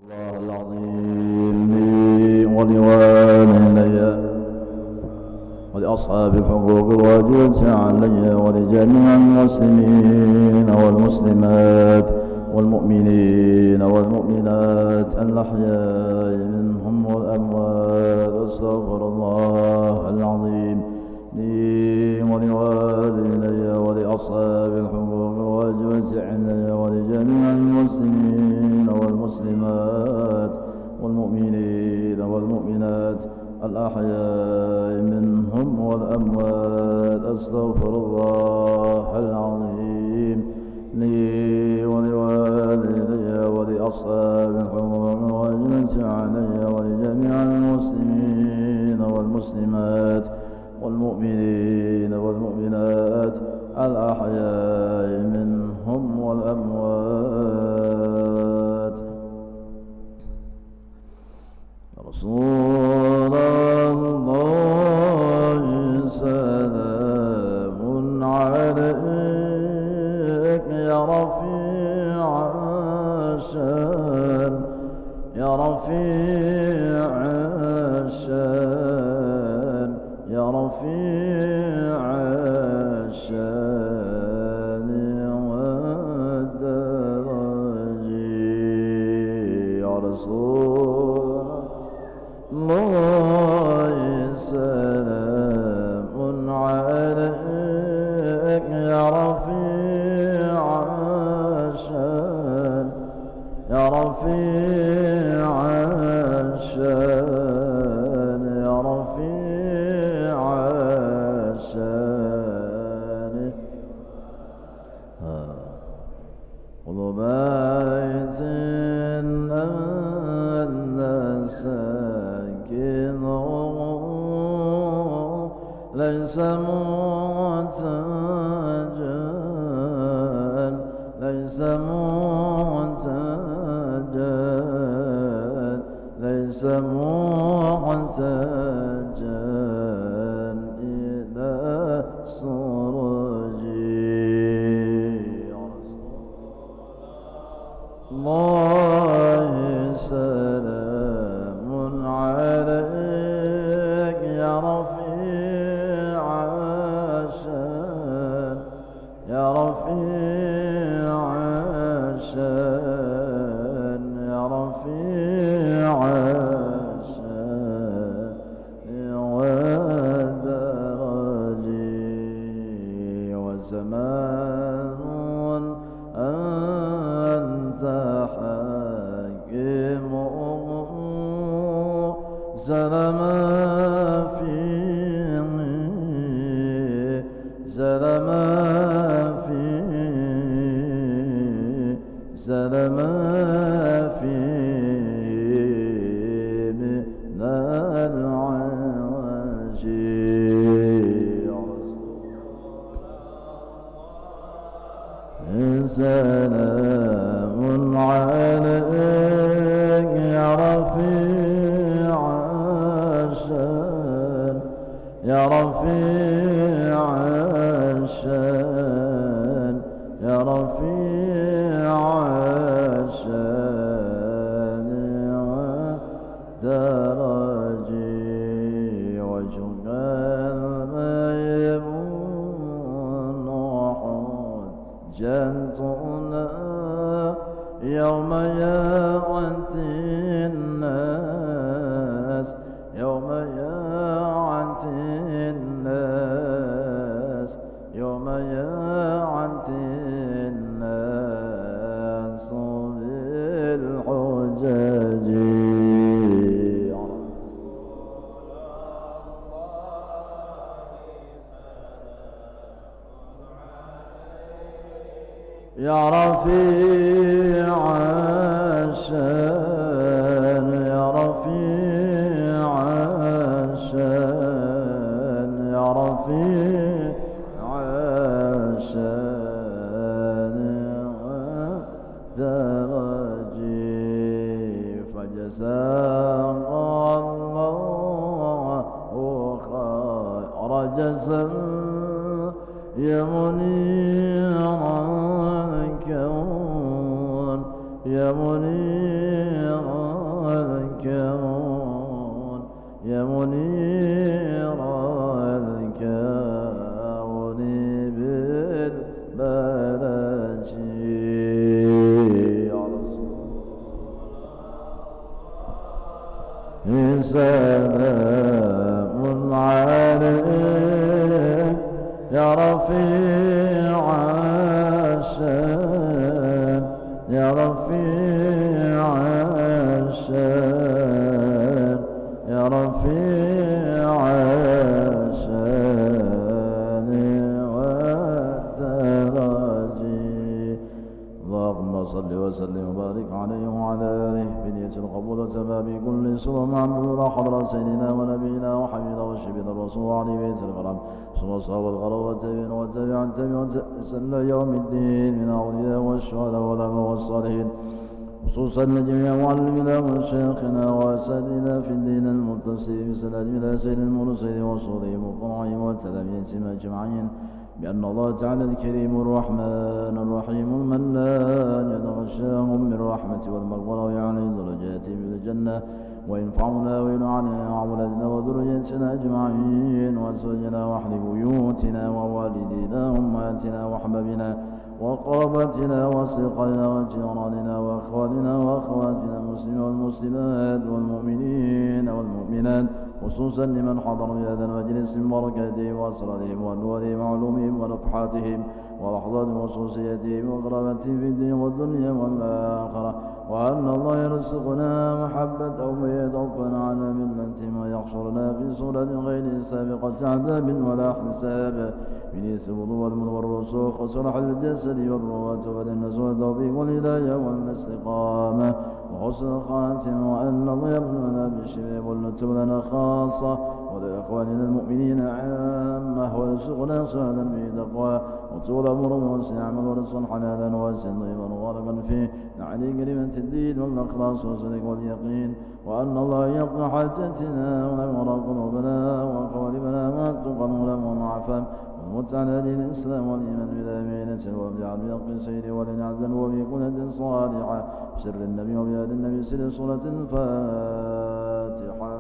الله العظيم لي ولوالدي ولأصحاب الحقوق الواجبة علي ولجميع المسلمين والمسلمات والمؤمنين والمؤمنات الأحياء منهم والأموات. أستغفر الله العظيم لي ولوالدي ولأصحاب الحقوق الواجبة علي ولجميع المسلمين والمسلمات والمؤمنين والمؤمنات الأحياء منهم والأموات. أستغفر الله العظيم لي ولوالدي ولأصحاب الحقوق الواجبة علي ولجميع المسلمين والمسلمات والمؤمنين والمؤمنات الأحياء منهم والأموات. رسول الله سلام عليك يا رفيع الشان يا رفيع الشان يا رفيع الشان والدرج يا رسول الله سلام عليك يا رفيع الشان يا رفيع الشان يا رفيع الشان. كل بيت أنت ساكنه ليس محتاجا ليس محتاجا ليس محتاجا إلى سرجي. الله سلام عليك يا رفيع الشان يا رفيع الشان يا رفيع الشان والدرج وزمان أنت حاكمه زلم فيه زلم فيه زلم فيه من العجيب. سلام عليك يا رفيع الشان يا رفيع الشان يا رفيع الشان والدرج وجهك الميمون حجتنا يوم يأتي الناس يوم يأتي الناس يوم يأتي الناس بالحجج. يا رفيع الشان يا رفيع الشان يا رفيع الشان والدرج فجزاك الله خير جزاء يا منير الكون يا منير الكون يا منير الكون بالبلد يا رسول سلام عليك يا رفيع الشان يا رفيع الشان يا رفيع الشان والتراجي اللهم صل وسلم وبارك عليه وعلى آله بنية القبول وتمام كل صلى معمول حضرة سيدنا ونبينا وحبيبنا وشبينا الرسول عليه بيت الكرم ثم صاب الغرب والتابعين والتابعين سنة يوم الدين من الأولياء والشهداء والعلماء والصالحين خصوصا لجميع معلمنا وشيخنا وأساتذتنا في الدين المتصل بسلام إلى سيد المرسلين وصولهم وفرعهم والتلاميذ أجمعين بأن الله تعالى الكريم الرحمن الرحيم المنان يتغشاهم بالرحمة والمغفرة ويعلي درجاتهم في الجنة وينفعنا وينعنا وأولادنا وذريتنا أجمعين وأزواجنا وأهل بيوتنا ووالدينا وأمهاتنا وأحبابنا وقرابتنا وأصدقائنا وجيراننا وأخواننا وأخواتنا المسلمين والمسلمات والمؤمنين والمؤمنات خصوصا لمن حضر في هذا المجلس من بركاتهم وأسرارهم وأنوارهم وعلومهم ونفحاتهم ولحظات خصوصيتهم وقرابتهم في الدين والدنيا والآخرة وأن الله يرزقنا محبة من يتوفنا على ملتهم ويحشرنا في صورة غير سابقة عذاب ولا حساب بنية الوضوء والمن والرسوخ وصلح الجسد والروات والنسوة والتوفيق والهداية والاستقامة وحسن الخاتم وأن الله يمننا بالشفاء واللطف لنا خاصة ولإخواننا المؤمنين عامة ويرزقنا سعدا بتقوى وطول عمر وحسن عمل ورزقا حلالا واسعا طيبا مباركا فيه نعلي كلمة الدين والإخلاص والصدق واليقين وأن الله يقضي حاجتنا ويغفر قلوبنا وقوالبنا مع التقى والعلم والعفاف والموت على دين الإسلام والإيمان بالأمينة وبجعل بحق سير ولنعزا وبكنة صالحة بسر النبي وبيد النبي سر صورة الفاتحة.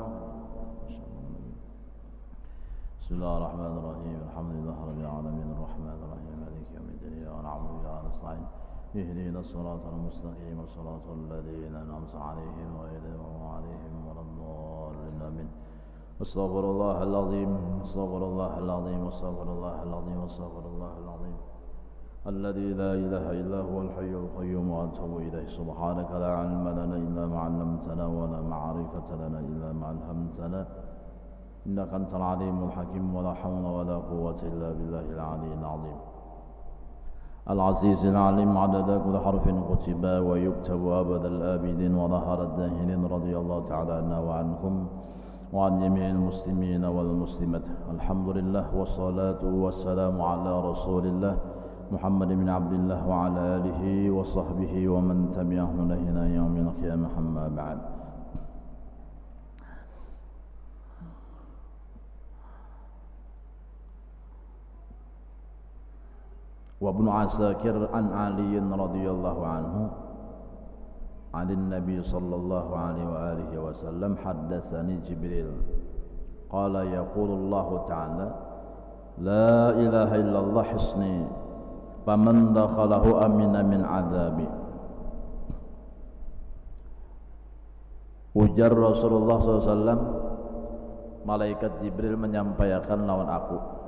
بسم الله الرحمن الرحيم الحمد لله رب العالمين الرحمن الرحيم مالك يوم الدين ونعبد وإياك نستعين اهدنا الصراط المستقيم صراط الذين أنعمت عليهم غير المغضوب عليهم ولا الضالين آمين. استغفر الله العظيم استغفر الله العظيم استغفر الله العظيم استغفر الله العظيم الذي لا إله إلا هو الحي القيوم وأتوب إليه. سبحانك لا علم لنا إلا ما علمتنا ولا معرفة لنا إلا ما ألهمتنا إنك أنت العليم الحكيم ولا حول ولا قوة إلا بالله العلي العظيم العزيز العليم عدد كل حرف كتب ويكتب أبد الآبدين وظهر الداهرين رضي الله تعالى عنا وعنهم وعن جميع المسلمين والمسلمات. الحمد لله والصلاة والسلام على رسول الله محمد بن عبد الله وعلى آله وصحبه ومن تبعه إلى يوم القيامة أما بعد. وابن عساكر عن علي رضي الله عنه عن النبي صلى الله عليه وآله وسلم حدثني جبريل قال يقول الله تعالى لا إله إلا الله حصني فمن دخله أمن من عذابي. Ujar Rasulullah SAW, malaikat Jibril menyampaikan lawan aku.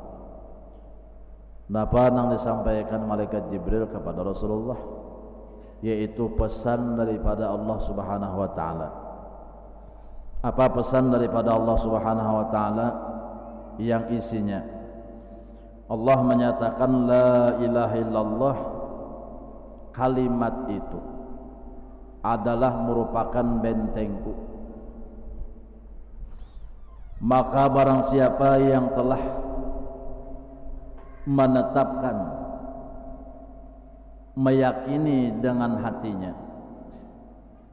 Napa nang disampaikan malaikat Jibril kepada Rasulullah, yaitu pesan daripada Allah Subhanahu wa taala. Apa pesan daripada Allah Subhanahu wa taala? Yang isinya Allah menyatakan la ilaha illallah, kalimat itu adalah merupakan bentengku. Maka barang siapa yang telah menetapkan, meyakini dengan hatinya,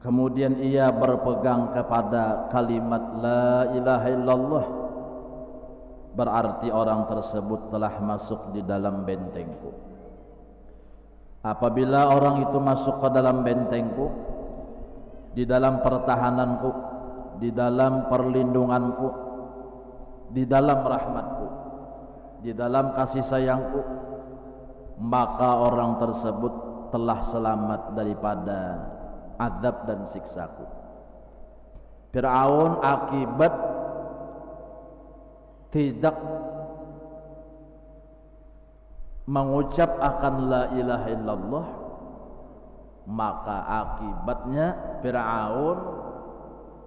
kemudian ia berpegang kepada kalimat la ilaha illallah, berarti orang tersebut telah masuk di dalam bentengku. apabila orang itu masuk ke dalam bentengku, di dalam pertahananku, di dalam perlindunganku, di dalam rahmatku, di dalam kasih sayangku, maka orang tersebut telah selamat daripada azab dan siksaku. Fir'aun akibat tidak mengucap akan la ilaha illallah, maka akibatnya Fir'aun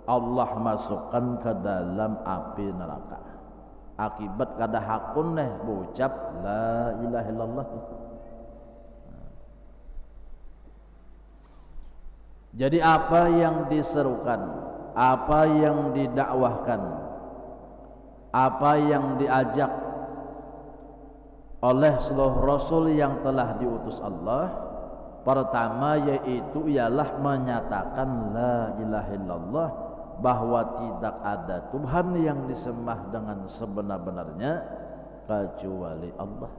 Allah masukkan ke dalam api neraka. Akibat kada hakun berucap la ilaha illallah. Jadi apa yang diserukan, apa yang didakwahkan, apa yang diajak oleh seluruh rasul yang telah diutus Allah, pertama yaitu ialah menyatakan la ilaha illallah, bahwa tidak ada Tuhan yang disembah dengan sebenar-benarnya kecuali Allah.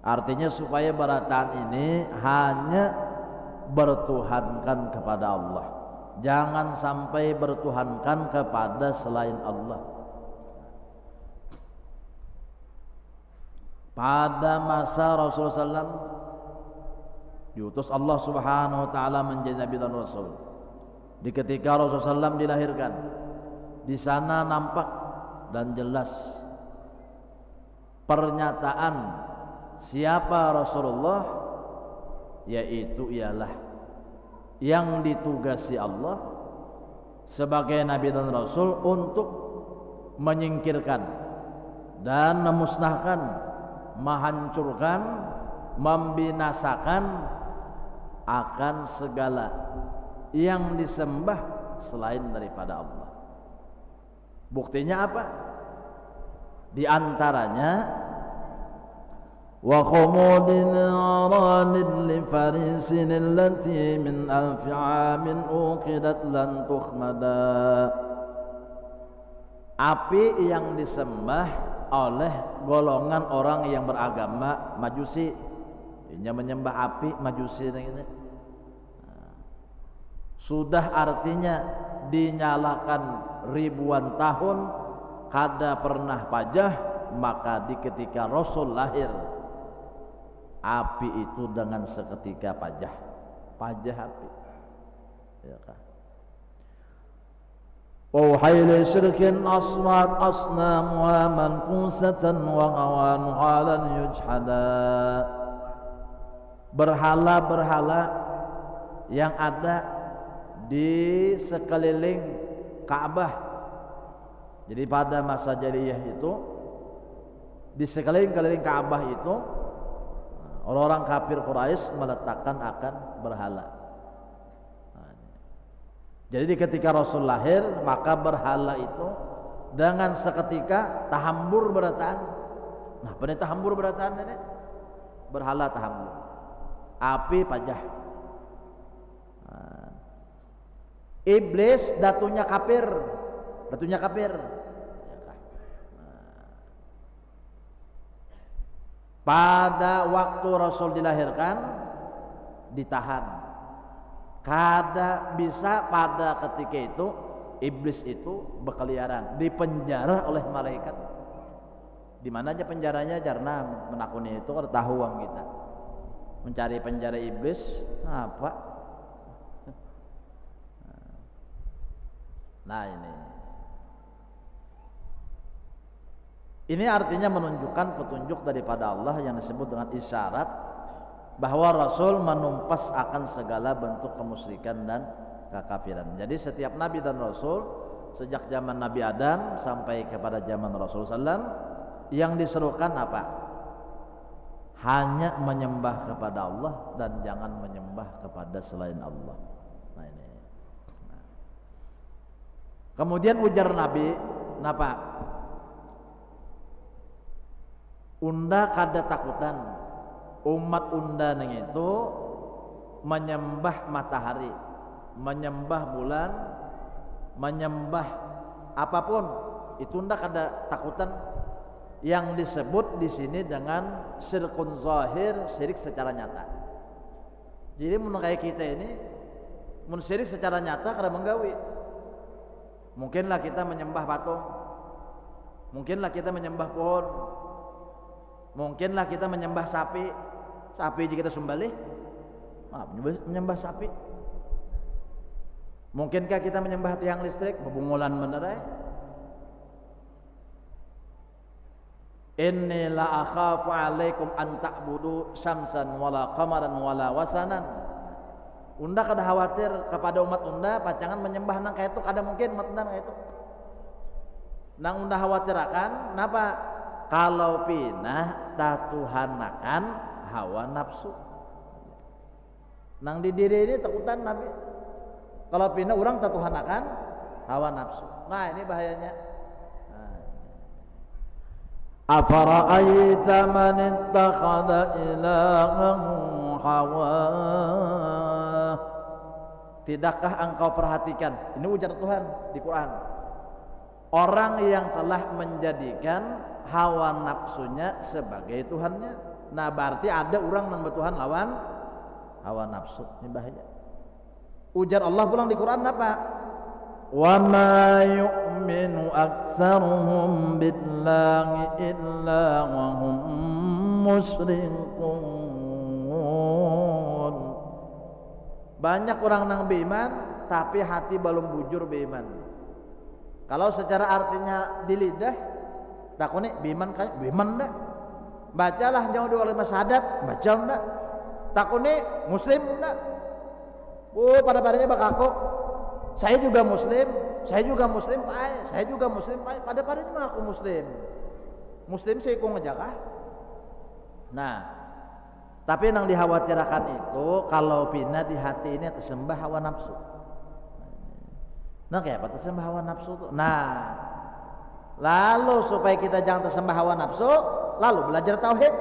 Artinya supaya barataan ini hanya bertuhankan kepada Allah, jangan sampai bertuhankan kepada selain Allah. Pada masa Rasulullah SAW diutus Allah Subhanahu wa taala menjadi nabi dan rasul, di ketika Rasulullah SAW dilahirkan, di sana nampak dan jelas pernyataan siapa Rasulullah, yaitu ialah yang ditugasi Allah sebagai nabi dan rasul untuk menyingkirkan dan memusnahkan, menghancurkan, membinasakan akan segala yang disembah selain daripada Allah. Buktinya apa? Di antaranya wa khumudin aranid li farisin allati min alfi amin uqidat lan tukhmada. Api yang disembah oleh golongan orang yang beragama Majusi, ini menyembah api Majusi ini. Sudah artinya dinyalakan ribuan tahun kada pernah pajah, maka di ketika Rasul lahir api itu dengan seketika pajah api, ya kan? Wahai syirkin asmat asnamuha mankusatan wa awan halan yujhada. Berhala-berhala yang ada di sekeliling Ka'bah. Jadi pada masa jahiliyah itu di sekeliling Ka'bah itu orang-orang kafir Quraisy meletakkan akan berhala. Jadi ketika Rasul lahir, maka berhala itu dengan seketika tahambur berataan. Nah, pada tahambur berataan ini berhala tahambur, api pajah. Iblis datunya kafir. Pada waktu Rasul dilahirkan ditahan. Kada bisa pada ketika itu iblis itu berkeliaran, dipenjara oleh malaikat. Di mana aja penjaranya? Karena menakuni itu ada tahuan kita. Mencari penjara iblis apa? Nah ini artinya menunjukkan petunjuk daripada Allah yang disebut dengan isyarat bahwa Rasul menumpas akan segala bentuk kemusyrikan dan kekafiran. Jadi setiap nabi dan rasul sejak zaman Nabi Adam sampai kepada zaman Rasulullah SAW yang diserukan apa? Hanya menyembah kepada Allah dan jangan menyembah kepada selain Allah. Nah ini. Kemudian ujar Nabi, napa? Unda kada takutan umat unda neng itu menyembah matahari, menyembah bulan, menyembah apapun itu unda kada takutan. Yang disebut di sini dengan syirkun zahir, syirik secara nyata. Jadi mun kayak kita ini mun syirik secara nyata kada menggawi. Mungkinlah kita menyembah patung. Mungkinlah kita menyembah pohon. Mungkinlah kita menyembah sapi. Sapi jika kita sembelih, menyembah sapi. Mungkinkah kita menyembah tiang listrik? Bebungulan bener ya. Inni la akhafu alaikum an ta'budu syamsan wala qamaran wala wasanan. Unda kada khawatir kepada umat unda pacangan menyembah nang kayak itu kada mungkin umat unda kayak itu. Nang unda khawatir akan napa? Kalau pinah tatuhanakan hawa nafsu. Nang di diri ini takutan Nabi. Kalau pindah orang tatuhanakan hawa nafsu. Nah ini bahayanya. Afara'aita man ittakhadha ilahahu hawa. Tidakkah engkau perhatikan? Ini ujar Tuhan di Quran. Orang yang telah menjadikan hawa nafsunya sebagai Tuhannya. Nah berarti ada orang yang bertuhan lawan hawa nafsu. Ini bahaya. Ujar Allah pulang di Quran apa? Wa ma yu'minu aktsaruhum billahi illa wa hum musyrikun. Banyak orang nang beiman tapi hati belum bujur beiman. Kalau secara artinya di lidah takuni beiman kayak beiman dah. Bacalah jauh dua lima syahadat, baca enggak? Takuni muslim enggak? Oh, pada padanya bakaku. Saya juga muslim, saya juga muslim, Pak. Saya juga muslim, Pak. Pada padanya mah aku muslim. Muslim sih ku ngejakah. Nah, tapi yang dikhawatirkan itu kalau pindah di hati ini tersembah hawa nafsu. Nah, kayak apa tersembah hawa nafsu tuh? Nah, lalu supaya kita jangan tersembah hawa nafsu, lalu belajar tauhid.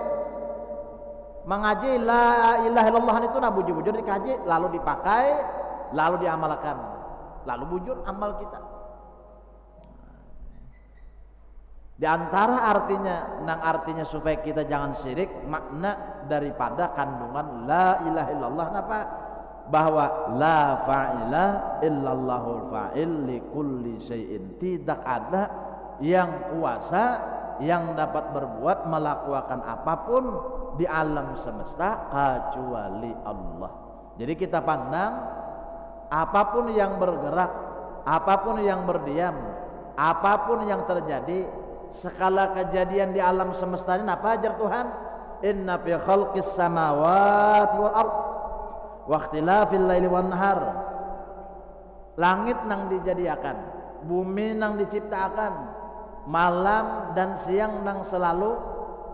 Mengaji la ilaha illallah itu nah bujur-bujur dikaji, lalu dipakai, lalu diamalkan, lalu bujur amal kita. Di antara artinya supaya kita jangan syirik, makna daripada kandungan la ilaha illallah napa? Bahwa la fa'ila illallahul fa'il li kulli syai'in. Tidak ada yang kuasa yang dapat berbuat melakukan apapun di alam semesta kecuali Allah. Jadi kita pandang apapun yang bergerak, apapun yang berdiam, apapun yang terjadi, segala kejadian di alam semesta ini apa ajar Tuhan? Inna fi khalqis samawati wal ard wa ikhtilafil laili wan nahar. Langit nang dijadiakan, bumi nang diciptakan, malam dan siang nang selalu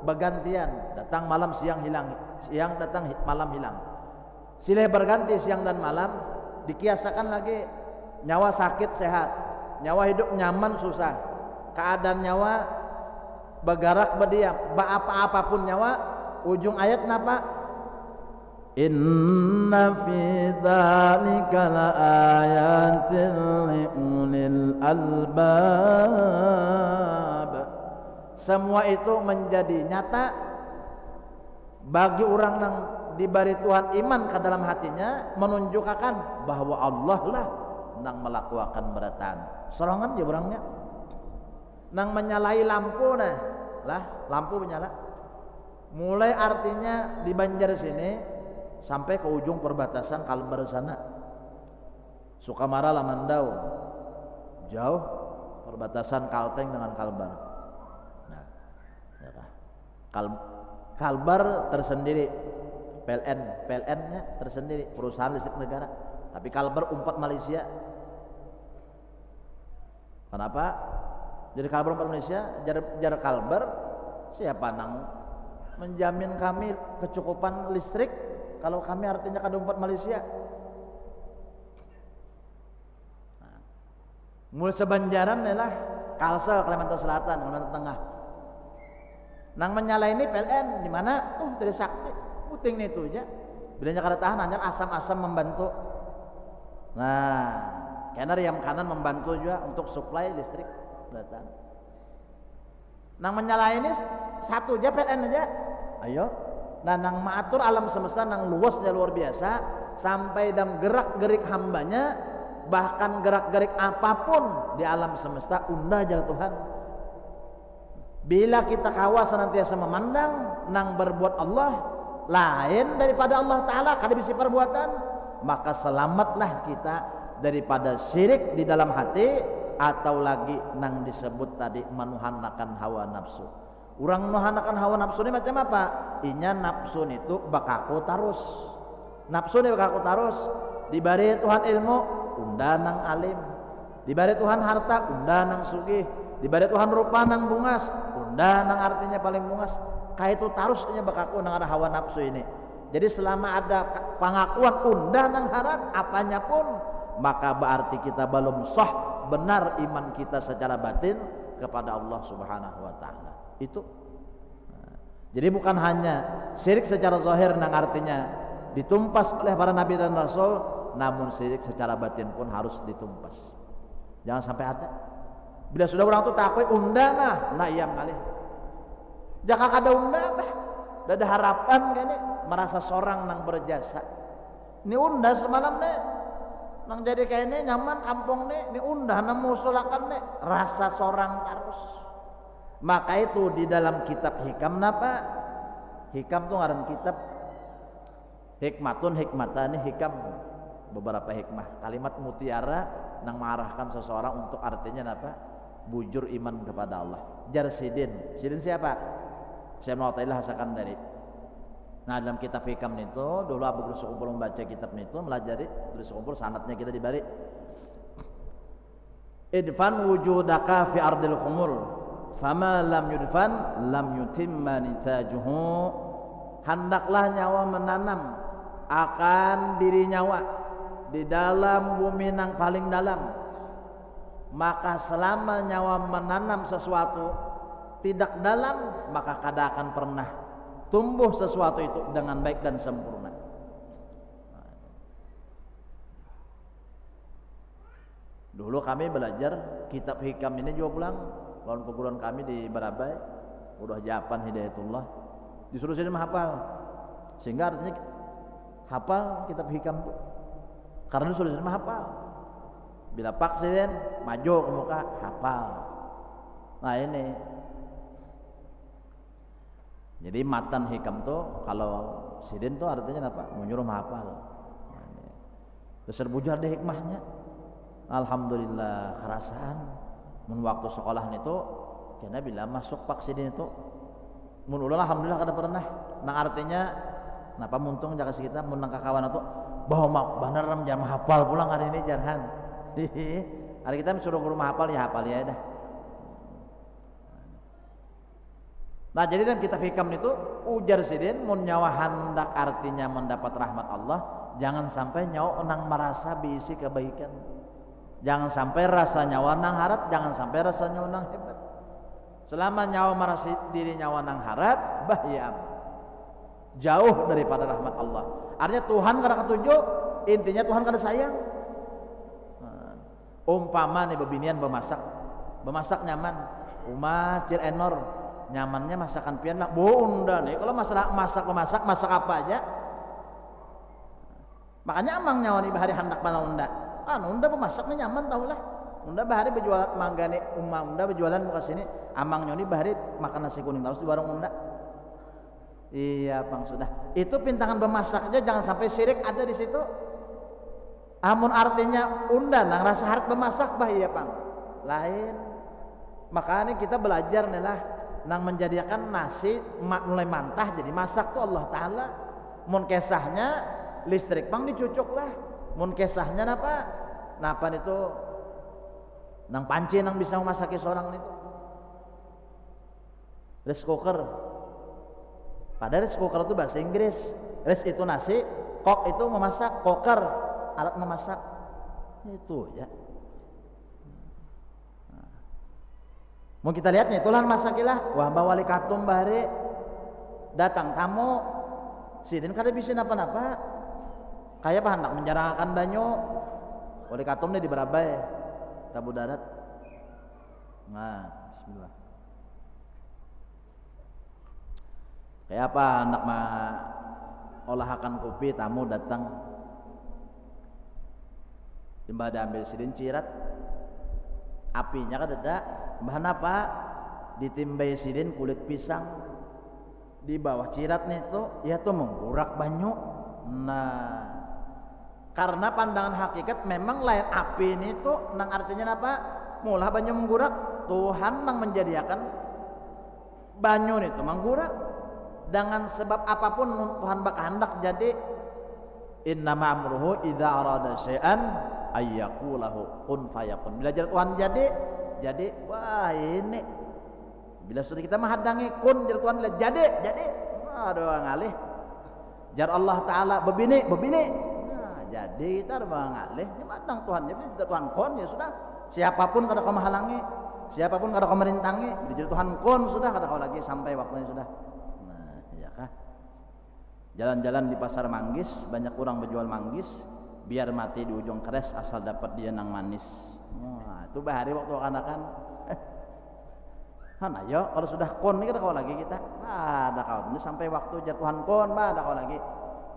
bergantian, datang malam siang hilang, siang datang malam hilang, silih berganti siang dan malam. Dikiasakan lagi nyawa sakit sehat, nyawa hidup nyaman susah, keadaan nyawa bergerak berdiam, apa-apapun nyawa. Ujung ayat napa? Inna fi dzalika laayatin liulil albab. Semua itu menjadi nyata bagi orang yang diberi Tuhan iman ke dalam hatinya, menunjukkan bahwa Allah lah yang melakukan beratan. Sorangan je orangnya nang menyalai lampu nah, lah lampu menyala. Mulai artinya di Banjar sini sampai ke ujung perbatasan Kalbar sana, Sukamara Lamandau, jauh perbatasan Kalteng dengan Kalbar. Nah, ya Kalbar tersendiri, PLN-nya tersendiri, perusahaan listrik negara. Tapi Kalbar umpat Malaysia. Kenapa? Jadi Kalbar umpat Malaysia, jar Kalbar siapa nang menjamin kami kecukupan listrik kalau kami artinya kada umpat Malaysia. Nah, mulai sebanjaran lah Kalsel Kalimantan Selatan, Kalimantan Tengah. Nang menyala ini PLN di mana? Oh, Trisakti. Puting nih itu aja. Bilanya kada tahan hanya asam-asam membantu. Nah, karena yang kanan membantu juga untuk suplai listrik datang. Nang menyala ini satu aja PLN aja. Ayo. Nah, nang mengatur alam semesta nang luasnya luar biasa. sampai dalam gerak-gerik hambanya, bahkan gerak-gerik apapun di alam semesta unda jala Tuhan. Bila kita kawa senantiasa memandang nang berbuat Allah lain daripada Allah Ta'ala kada bisa perbuatan, maka selamatlah kita daripada syirik di dalam hati, atau lagi nang disebut tadi menuhanakan hawa nafsu. Orang menuhanakan hawa nafsu ini macam apa? Inya nafsu itu bakaku tarus, nafsu ini bakaku tarus. Dibari Tuhan ilmu unda nang alim, dibari Tuhan harta unda nang sugih, dibari Tuhan rupa nang bungas unda nang artinya paling bungas. Kayak itu tarusnya bakaku nang ada hawa nafsu ini. Jadi selama ada pengakuan unda nang harap apanya pun, maka berarti kita belum sah benar iman kita secara batin kepada Allah Subhanahu wa taala. Itu. Jadi bukan hanya syirik secara zahir nang artinya ditumpas oleh para nabi dan rasul, namun syirik secara batin pun harus ditumpas. Jangan sampai ada. Bila sudah orang itu takut undana, nah iya kali. Jaka kada unda bah, ada harapan kene merasa seorang nang berjasa. Ini unda semalam nih, nang jadi kayak ini nyaman kampung nih, ini unda nang musulakan nih, rasa seorang terus. Maka itu di dalam kitab hikam napa? Hikam tuh ngaran kitab hikmatun hikmatani hikam, beberapa hikmah, kalimat mutiara nang mengarahkan seseorang untuk artinya apa? Bujur iman kepada Allah. Jar Sidin siapa? Saya mau hasakan dari. Nah dalam kitab hikam itu dulu Abu Durus Kumpul membaca kitab itu, melajari Durus Kumpul, sanadnya kita dibari idfan wujudaka fi ardil khumul fama lam yudfan lam yutimma nitajuhu. Hendaklah nyawa menanam akan diri nyawa di dalam bumi nang paling dalam, maka selama nyawa menanam sesuatu tidak dalam, maka kada akan pernah tumbuh sesuatu itu dengan baik dan sempurna. Dulu kami belajar kitab hikam ini juga pulang lawan perguruan kami di Barabai, udah Japan Hidayatullah, disuruh sini menghafal, sehingga artinya hafal kitab hikam itu karena disuruh sini menghafal. Bila pak sidin maju ke muka hafal. Nah ini jadi matan hikam tuh kalau sidin tuh artinya apa? Menyuruh menghafal. Besar bujar deh hikmahnya. Alhamdulillah kerasaan mun waktu sekolah itu kena bila masuk pak sidin itu mun ulah alhamdulillah kada pernah. Nang artinya napa muntung jaga kita mun nang kakawan itu bahwa mak bener jam hafal pulang hari ini jarhan. Hari kita suruh guru hafal ya dah. Nah jadi dalam kitab hikam itu ujar sidin mun nyawa hendak artinya mendapat rahmat Allah, jangan sampai nyawa nang merasa bisi kebaikan, jangan sampai rasa nyawa nang harap, jangan sampai rasa nyawa nang hebat. Selama nyawa merasa diri nyawa nang harap, bahaya jauh daripada rahmat Allah. Artinya Tuhan kada ketujuh, intinya Tuhan kada sayang. Umpama nih bebinian bemasak nyaman, cil enor nyamannya masakan pian lah bunda nih. Kalau masalah masak apa aja, makanya amang nyawa nih bahari hendak bala unda unda pemasak nih nyaman tahulah unda bahari berjualan manggane unda berjualan muka sini, amang nyoni bahari makan nasi kuning terus di warung unda. Iya bang, sudah itu pintangan bemasaknya jangan sampai syirik ada di situ. Amun artinya unda nang rasa harap bemasak bahaya bang lain. Makanya kita belajar nih lah nang menjadikan nasi mulai mantah jadi masak tuh Allah Ta'ala. Mun kesahnya listrik bang dicucuk lah, mun kesahnya napa itu nang panci nang bisa memasaki seorang itu rice cooker. Padahal rice cooker itu bahasa Inggris, rice itu nasi, cook itu memasak, cooker alat memasak itu ya. Mau kita lihatnya itulah masakilah wah wali katum bahari datang tamu sidin kada bisa napa-napa kayak apa hendak menjarahkan banyu wali katum di Barabai tabu darat. Nah bismillah kayak apa hendak olahakan kopi tamu datang Timbah diambil sidin cirat apinya kan tidak bahan apa ditimbai sidin kulit pisang di bawah ciratnya itu ya tuh menggurak banyu. Nah karena pandangan hakikat memang lain api ini tuh nang artinya apa mulah banyu menggurak Tuhan nang menjadikan banyu itu menggurak dengan sebab apapun Tuhan berkehendak jadi innama amruhu idza arada syai'an ayyaqulahu kun fayakun. Bila jar Tuhan jadi wah ini bila sudah kita menghadangi kun jar Tuhan bila jadi aduh ngalih jar Allah taala bebini nah jadi kita ngalih ini mandang Tuhan jadi Tuhan kun ya sudah siapapun kada kau menghalangi siapapun kada kau merintangi jadi Tuhan kun sudah kada kau lagi sampai waktunya sudah. Nah ya kah jalan-jalan di pasar manggis banyak orang berjual manggis biar mati di ujung keres asal dapat dia nang manis. Wah itu bahari waktu kanakan kan ayo kalau sudah kon ini kada kau lagi kita ada kau ini sampai waktu jar Tuhan kon ada kau lagi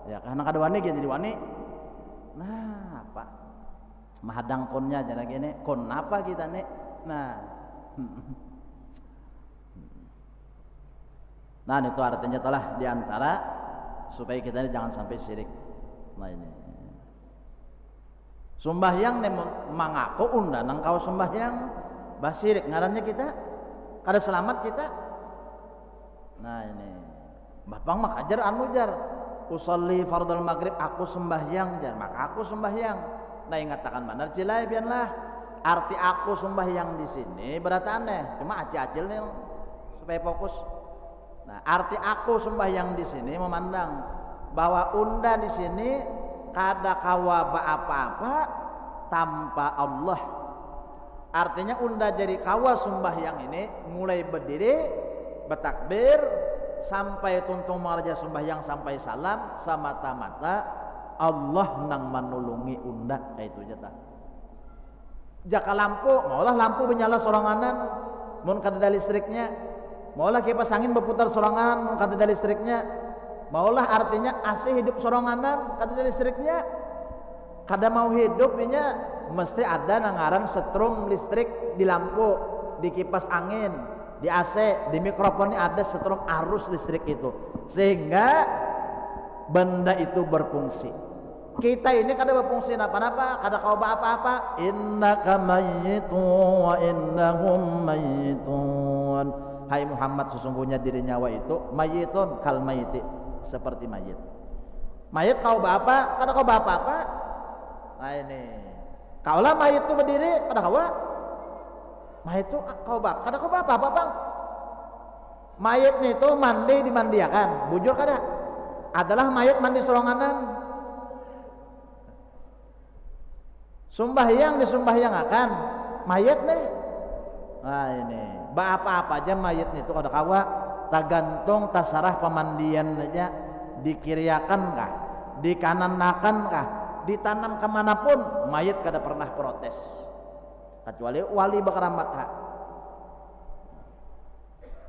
ya karena kada wani jadi wani. Nah apa mahadang konnya jadi gini kon apa kita nih nah nah itu artinya telah diantara supaya kita ini jangan sampai syirik. Nah ini sembahyang nih mengaku unda nang kau sembahyang basirik ngarannya kita kada selamat kita. Nah ini bapang mak ajar anu jar usolli fardal maghrib aku sembahyang jar maka aku sembahyang. Nah ingatakan benar cilai biarlah arti aku sembahyang di sini berarti aneh cuma acil nih supaya fokus. Nah arti aku sembahyang di sini memandang bahwa unda di sini kada kawaba apa-apa tanpa Allah. Artinya unda jadi kawa sembahyang ini mulai berdiri bertakbir sampai tuntung mengerja sembahyang sampai salam semata-mata Allah nang menulungi unda kayak itu aja tak. Jaka lampu maulah lampu menyala soranganan mun kada listriknya maulah kipas angin berputar sorangan mun kada listriknya maulah artinya AC hidup soranganan kada listriknya kada mau hidupnya mesti ada nangaran setrum listrik di lampu di kipas angin di AC di mikrofon ini ada setrum arus listrik itu sehingga benda itu berfungsi. Kita ini kada berfungsi apa-apa kada kau apa-apa innaka mayyitun wa innahum mayyitun. Hai Muhammad sesungguhnya diri nyawa itu mayyitun kal mayyiti seperti mayit. Mayit kau apa kada kau apa-apa. Nah ini kaulah mayit itu berdiri kada kau mayit itu kau kada kau apa-apa bang. Mayitnya itu mandi dimandiakan bujur kada adalah mayit mandi soronganan. Sembahyang disumbahyang akan mayat nih. Nah ini apa-apa aja mayatnya itu kada kawa tergantung tasarah pemandian aja dikiriakan kah dikananakan kah ditanam kemanapun mayat kada pernah protes kecuali wali berkeramat hak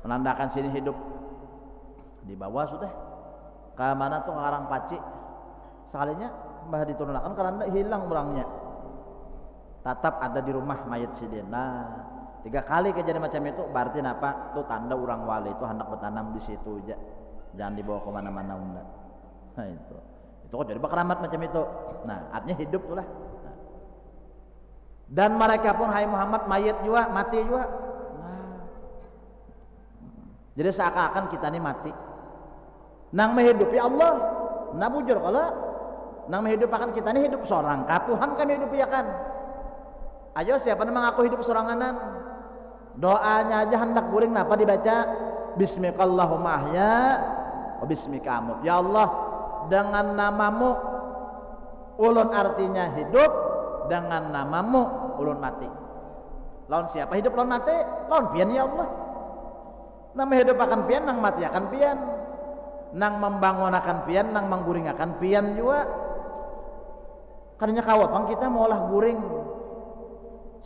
menandakan sini hidup di bawah sudah ke mana tuh karang paci sekalinya bah diturunkan karena hilang berangnya tetap ada di rumah mayat sidin. Nah 3 kali kejadian macam itu berarti apa tuh tanda orang wali itu hendak bertanam di situ aja jangan dibawa kemana-mana unda. Nah itu kok jadi keramat macam itu. Nah artinya hidup tuh lah. Nah. Dan mereka pun hai Muhammad mayat juga mati juga. Nah. Jadi seakan-akan kita ini mati nang menghidupi Allah nah bujur kalau nang menghidupakan kita ini hidup seorang Tuhan kami hidupi ya kan. Ayo siapa namang aku hidup soranganan doanya aja hendak guring napa dibaca bismikallahumma ahya wa bismika amut. Ya Allah dengan namamu ulun artinya hidup dengan namamu ulun mati. Lawan siapa hidup lawan mati? Lawan pian ya Allah. Nang hidup akan pian nang mati akan pian. Nang membangun akan pian nang mengguring akan pian juga. Karena kawapang kita mau olah guring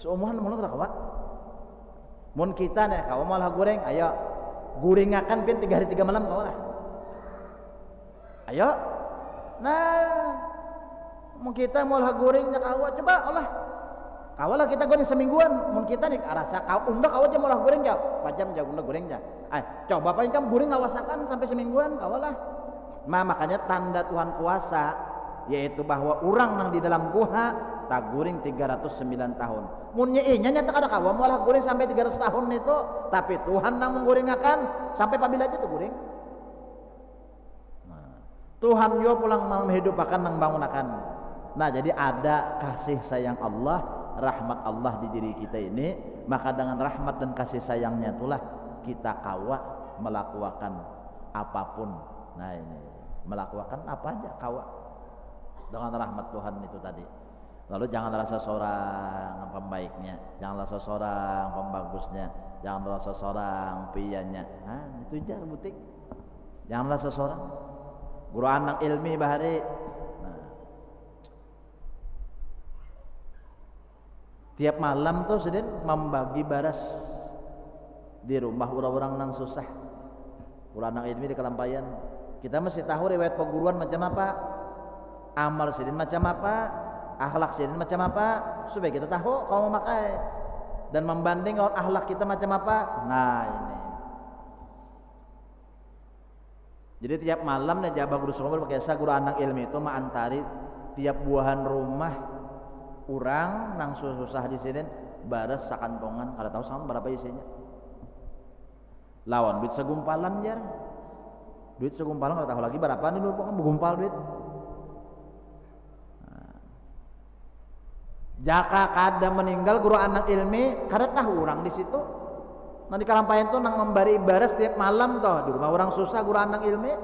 seumuran mau kada kawa mun kita nih kawa malah goreng ayo guringakan pin 3 hari 3 malam kawa lah ayo nah Mun kita mau lah gorengnya kawa coba olah. Kawalah kita goreng semingguan. Mun kita nih rasa kau unda kawa aja mau lah goreng jauh. Pajam jauh unda goreng jauh. Coba apa kamu goreng lawasakan sampai semingguan kawalah. Makanya tanda Tuhan kuasa yaitu bahwa orang nang di dalam guha tak goreng 309 tahun. Mun nyata kada kawa mau lah goreng sampai 300 tahun itu, tapi Tuhan nang menggorengakan sampai pabila aja tuh goreng. Tuhan yo pulang malam hidup akan nang bangun akan. Nah, jadi ada kasih sayang Allah, rahmat Allah di diri kita ini, maka dengan rahmat dan kasih sayangnya itulah kita kawa melakukan apapun. Nah, ini melakukan apa aja kawa dengan rahmat Tuhan itu tadi. Lalu jangan rasa seorang pembaiknya, jangan rasa seorang pembagusnya, jangan rasa seorang piannya. Itu aja butik. Jangan rasa seorang guru anak ilmi bahari. Tiap malam tuh sedin membagi baras di rumah orang-orang nang susah. Ulah nang ilmi di kelampayan. Kita mesti tahu riwayat peguruan macam apa, amal sedin macam apa, akhlak sedin macam apa, supaya kita tahu kalau mau makai dan membanding kalau akhlak kita macam apa. Nah ini. Jadi tiap malam nih jabah guru sekolah pakai guru anak ilmi itu antari tiap buahan rumah orang nang susah di sini baras sakantongan kada tahu sama berapa isinya. Lawan duit segumpalan jar. Duit segumpalan kada tahu lagi berapa nih dulu kan begumpal duit. Jaka kada meninggal guru anak ilmi kada tahu orang di situ. Nah di kalampayan tuh nang membari baras tiap malam toh di rumah orang susah guru anak ilmi.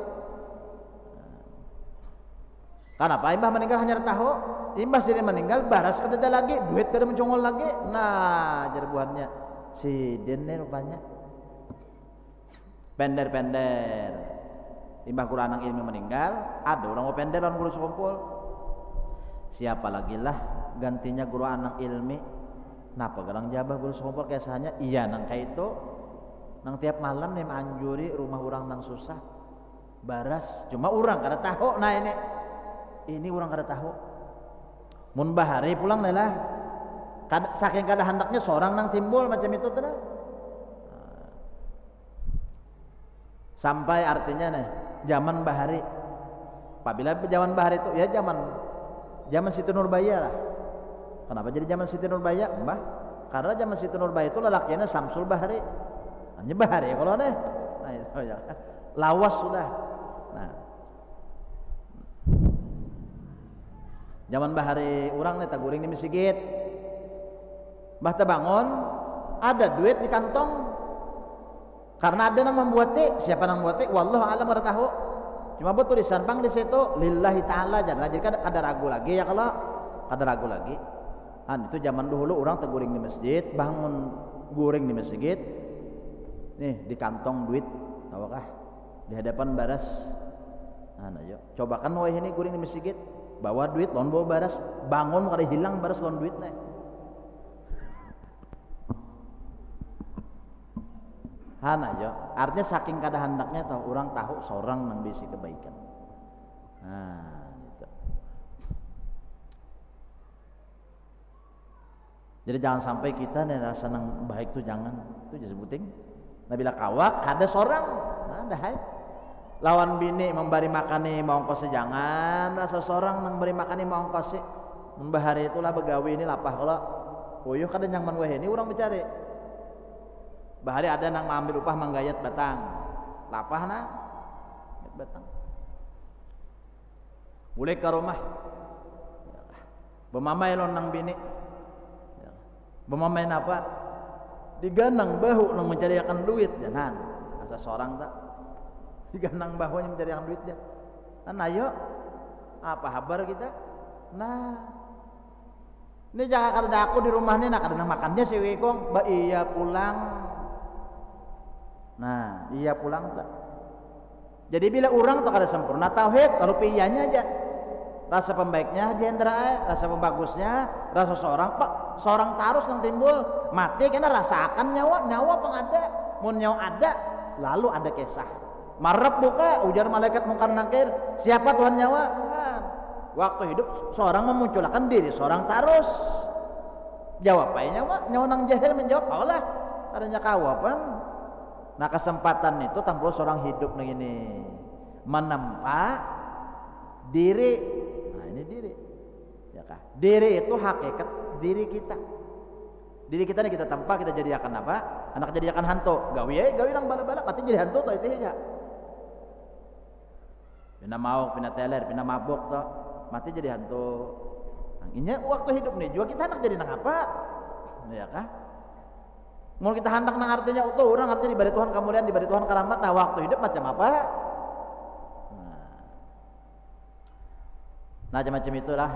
Kenapa imbah meninggal hanya tahu? Imbah sini meninggal baras kada ada lagi, duit kada mencongol lagi. Nah, jerbuannya si Dene rupanya pender-pender. Imbah guru anak ilmi meninggal, ada orang mau pender orang guru sekumpul. Siapa lagi lah gantinya guru anak ilmi? Napa garang jabah guru sekumpul kesahnya? Iya nang kayak itu. Nang tiap malam nih anjuri rumah orang nang susah. Baras, cuma orang kada tahu. Nah ini orang kada tahu. Mun bahari pulang lah saking kada hendaknya seorang nang timbul macam itu tuh sampai artinya nih zaman bahari apabila zaman bahari itu ya zaman Siti Nurbaya lah. Kenapa jadi zaman Siti Nurbaya? Mbah karena zaman Siti Nurbaya itu lelakinya Samsul Bahari hanya bahari kalau nih nah itu ya lawas sudah. Nah zaman bahari orang nih taguring di masjid. Bah bangun ada duit di kantong. Karena ada yang membuat siapa yang membuat wallahu alam kada tahu. Cuma buat tulisan bang di situ lillahi taala jangan jadi kada ragu lagi ya kalau kada ragu lagi. Itu zaman dulu orang taguring di masjid, bangun guring di masjid. Nih di kantong duit, tahu kah? Di hadapan baras. Yuk cobakan wah ini guring di masjid. Bawa duit lawan bawa baras, bangun kada hilang baras lawan duit nih. Yo, artinya saking kada hendaknya tahu orang tahu seorang nang bisi kebaikan. Gitu. Jadi jangan sampai kita nih rasa nang baik tuh jangan, itu jadi sebuting. Nabila kawak ada seorang, ada hai. Lawan bini memberi makani mau ongkosnya jangan rasa seorang nang beri makani mau ongkosnya membahari itulah begawi ini lapah kalau uyuh kada nyaman weh ini orang mencari bahari ada nang mengambil upah menggayat batang lapah na batang boleh ke rumah bemamai lon nang bini bemamai apa diganang bahu nang mencari akan duit jangan asa seorang tak diganang bahunya mencari yang duitnya. Nah, ayo apa kabar kita? Nah, ini jangan kada aku di rumah nih, nak kada makannya si Wikong, iya pulang. Nah, iya pulang tak. Jadi bila orang tak ada sempurna tauhid, kalau piyanya aja, rasa pembaiknya jendera, rasa pembagusnya, rasa seorang tarus yang timbul, mati kena rasakan nyawa pengada, mun nyawa ada, lalu ada kisah. Marap buka ujar malaikat mungkar nakir siapa Tuhan nyawa Tuhan waktu hidup seorang memunculkan diri seorang terus. Jawabannya nyawa nang jahil menjawab kaulah adanya kawapan. Nah kesempatan itu tampil seorang hidup begini menempa diri. Nah ini diri, ya kah? Diri itu hakikat diri kita. Diri kita ini kita tempa, kita jadi akan apa? Anak jadi akan hantu. Gawi nang bala-bala, mati jadi hantu tuh itu ya. Pina mau, pina teler, pina mabuk tuh, mati jadi hantu. Nah, ini waktu hidup nih juga kita anak jadi nang apa? Ya kah? Mau kita hendak nang artinya utuh orang artinya diberi Tuhan kemuliaan, diberi Tuhan keramat. Nah waktu hidup macam apa? Nah macam itulah.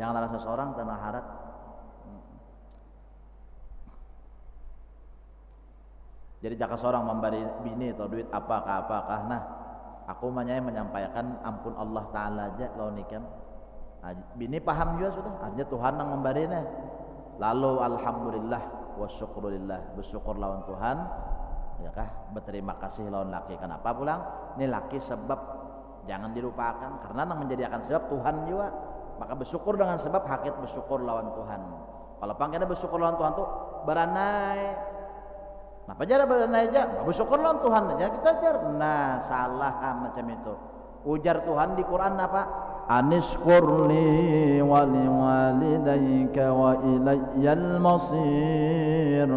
Jangan rasa seorang tanah harap. Jadi jika seorang memberi bini atau duit apakah, nah aku menyampaikan ampun Allah Ta'ala aja launikan. Nah, bini paham juga sudah, artinya Tuhan yang memberinya. Lalu alhamdulillah wa syukurillah, bersyukur lawan Tuhan, ya kah? Berterima kasih lawan laki. Kenapa pulang? Ini laki sebab jangan dilupakan karena yang menjadikan sebab Tuhan juga. Maka bersyukur dengan sebab hakikat bersyukur lawan Tuhan. Kalau pangkatnya bersyukur lawan Tuhan tuh beranai. Kenapa cara beranai aja? Bersyukur lawan Tuhan aja kita ajar. Nah salah macam itu. Ujar Tuhan di Quran apa? Anishkurli wa liwalidayka wa ilayyal masir.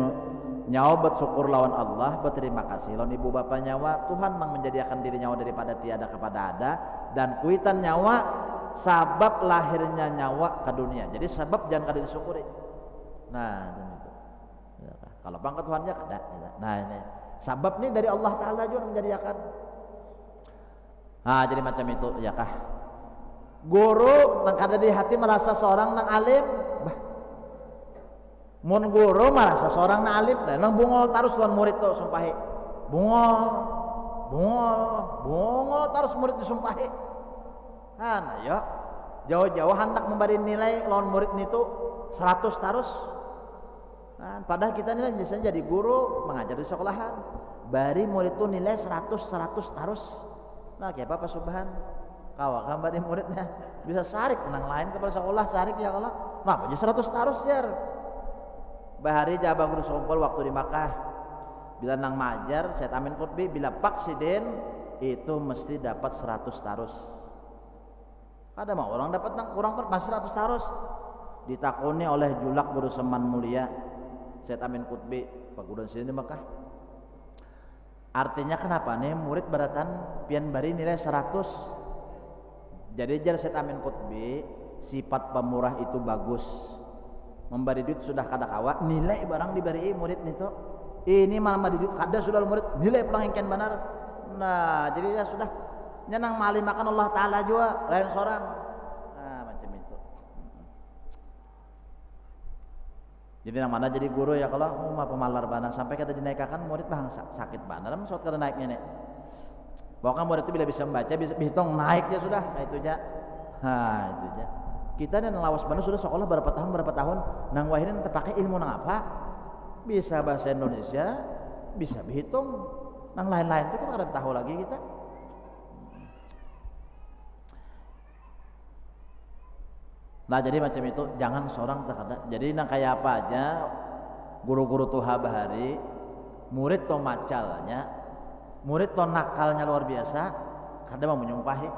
Nyawa bersyukur lawan Allah, berterima kasih lawan ibu bapa nyawa. Tuhan yang menjadikan diri nyawa daripada tiada kepada ada, dan kuitan nyawa sabab lahirnya nyawa ke dunia. Jadi sebab jangan kada disyukuri. Nah itu. Ya, kalau pangkat Tuhannya kada. Nah ini sabab nih dari Allah Ta'ala juga menjadikan. Nah jadi macam itu ya kah? Guru nang kada di hati merasa seorang nang alim, mun guru merasa seorang nang alim, nang bungol terus lawan murid tuh sumpahi, bungol terus murid disumpahi. Nah ya jauh-jauh hendak memberi nilai lawan murid itu 100 terus. Nah, padahal kita nilai biasanya jadi guru mengajar di sekolahan, bari murid itu nilai 100 terus. Nah kayak apa subhan? Kawak kambari muridnya bisa sarik nang lain kepada sekolah sarik ya kalau nah aja 100 terus ya bahari jabah guru sekumpul waktu di Makkah bila nang majar saya tamin khutbi bila paksiden itu mesti dapat 100 terus. Ada mah orang dapat nang kurang masih 100 terus. Ditakoni oleh julak guru seman mulia saya tamin khutbi Pak Guru sini di Makkah. Artinya kenapa nih murid beratan pian bari nilai 100. Jadi jar saya tamin khutbi sifat pemurah itu bagus. Memberi duit sudah kada kawa, nilai barang diberi murid itu. Ini malah memberi duit kada sudah murid, nilai pulang engken benar. Nah, jadi ya sudah nyenang mali makan Allah Ta'ala juga lain seorang. Nah, macam itu. Jadi yang mana jadi guru ya kalau mau pemalar bana sampai kata dinaikkan murid bang sakit bana, tapi suatu kada naiknya nih. Bahkan murid itu bila bisa membaca, bisa hitung naik dia sudah, nah itu aja. Nah itu aja. Kita dan lawas bana sudah sekolah berapa tahun, nang wahirin terpakai ilmu nang apa? Bisa bahasa Indonesia, bisa berhitung, nang lain-lain itu kita kada tahu lagi kita. Nah jadi macam itu, jangan seorang terkada. Jadi nang kayak apa aja, guru-guru tuha bahari, murid to macalnya. Murid to nakalnya luar biasa, kadang mau menyumpahi,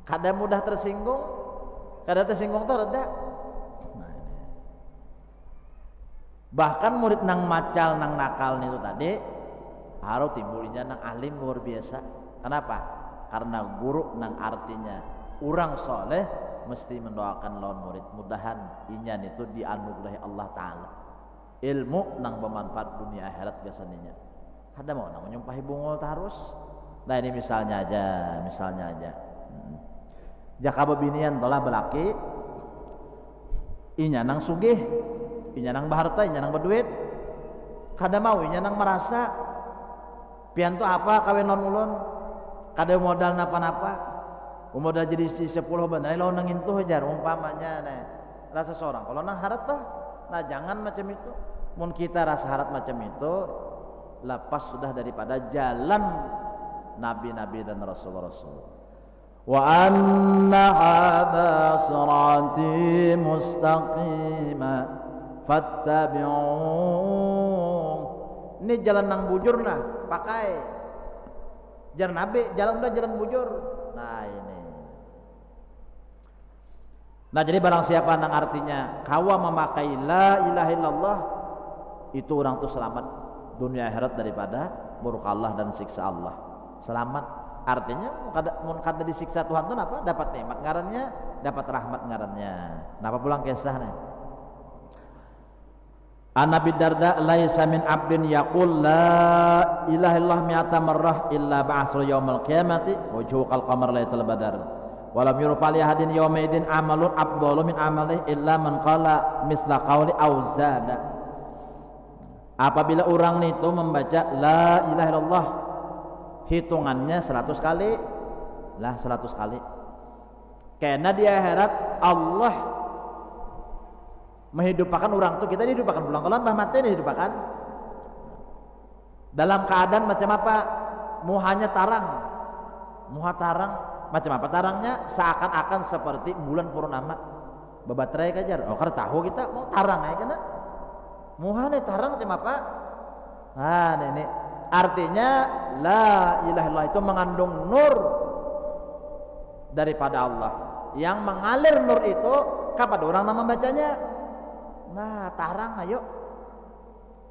kadang mudah tersinggung, kadang tersinggung tuh reda. Nah, ini. Bahkan murid nang macal nang nakal itu tadi harus timbulnya nang alim luar biasa. Kenapa? Karena guru nang artinya orang soleh mesti mendoakan lawan murid. Mudahan inyan itu dianugerahi Allah Ta'ala ilmu nang bermanfaat dunia akhirat biasanya. Ada mau nang menyumpahi bungol terus. Nah ini misalnya aja. Jaka bebinian tolah belaki, inya nang sugih, inya nang baharta, inya nang berduit. Kada mau inya nang merasa pian tu apa kawin non ulun, kada modal napa-napa. Modal jadi si 10 benar lawan nang intuh ajar umpamanya nah. Rasa seorang kalau nang harap toh, nah jangan macam itu. Mun kita rasa harap macam itu lepas sudah daripada jalan nabi-nabi dan rasul-rasul. wa anna hadza sirati mustaqima fattabi'uh. Ini jalan nang bujur nah, pakai jalan nabi, jalan udah jalan bujur. Nah ini. Nah jadi barang siapa nang artinya kawa memakai la ilaha illallah, itu orang tuh selamat dunia akhirat daripada murka Allah dan siksa Allah. Selamat artinya mun kada disiksa Tuhan tuh apa? Dapat nikmat ngarannya, dapat rahmat ngarannya. Napa pulang kisah nih? An Abi Darda laisa min abdin yaqul la ilaha illallah mi'ata marrah illa ba'athu yaumal qiyamati wajhu kal qamar lailatul badar walam yurfa li ahadin yaumaidin amalun afdalu min amalihi illa man qala misla qawli aw zada. Apabila orang itu membaca la ilaha illallah hitungannya 100 kali lah 100 kali, karena di akhirat Allah menghidupkan orang tuh, kita dihidupkan pulang kalau mbah mati dihidupkan dalam keadaan macam apa? Muhanya tarang, muha tarang macam apa tarangnya? Seakan-akan seperti bulan purnama babatrai kajar. Oh karena tahu kita mau tarang aja kena muhanya tarang macam apa? Nah ini artinya la ilaha illallah itu mengandung nur daripada Allah, yang mengalir nur itu kepada orang yang membacanya. Nah tarang ayo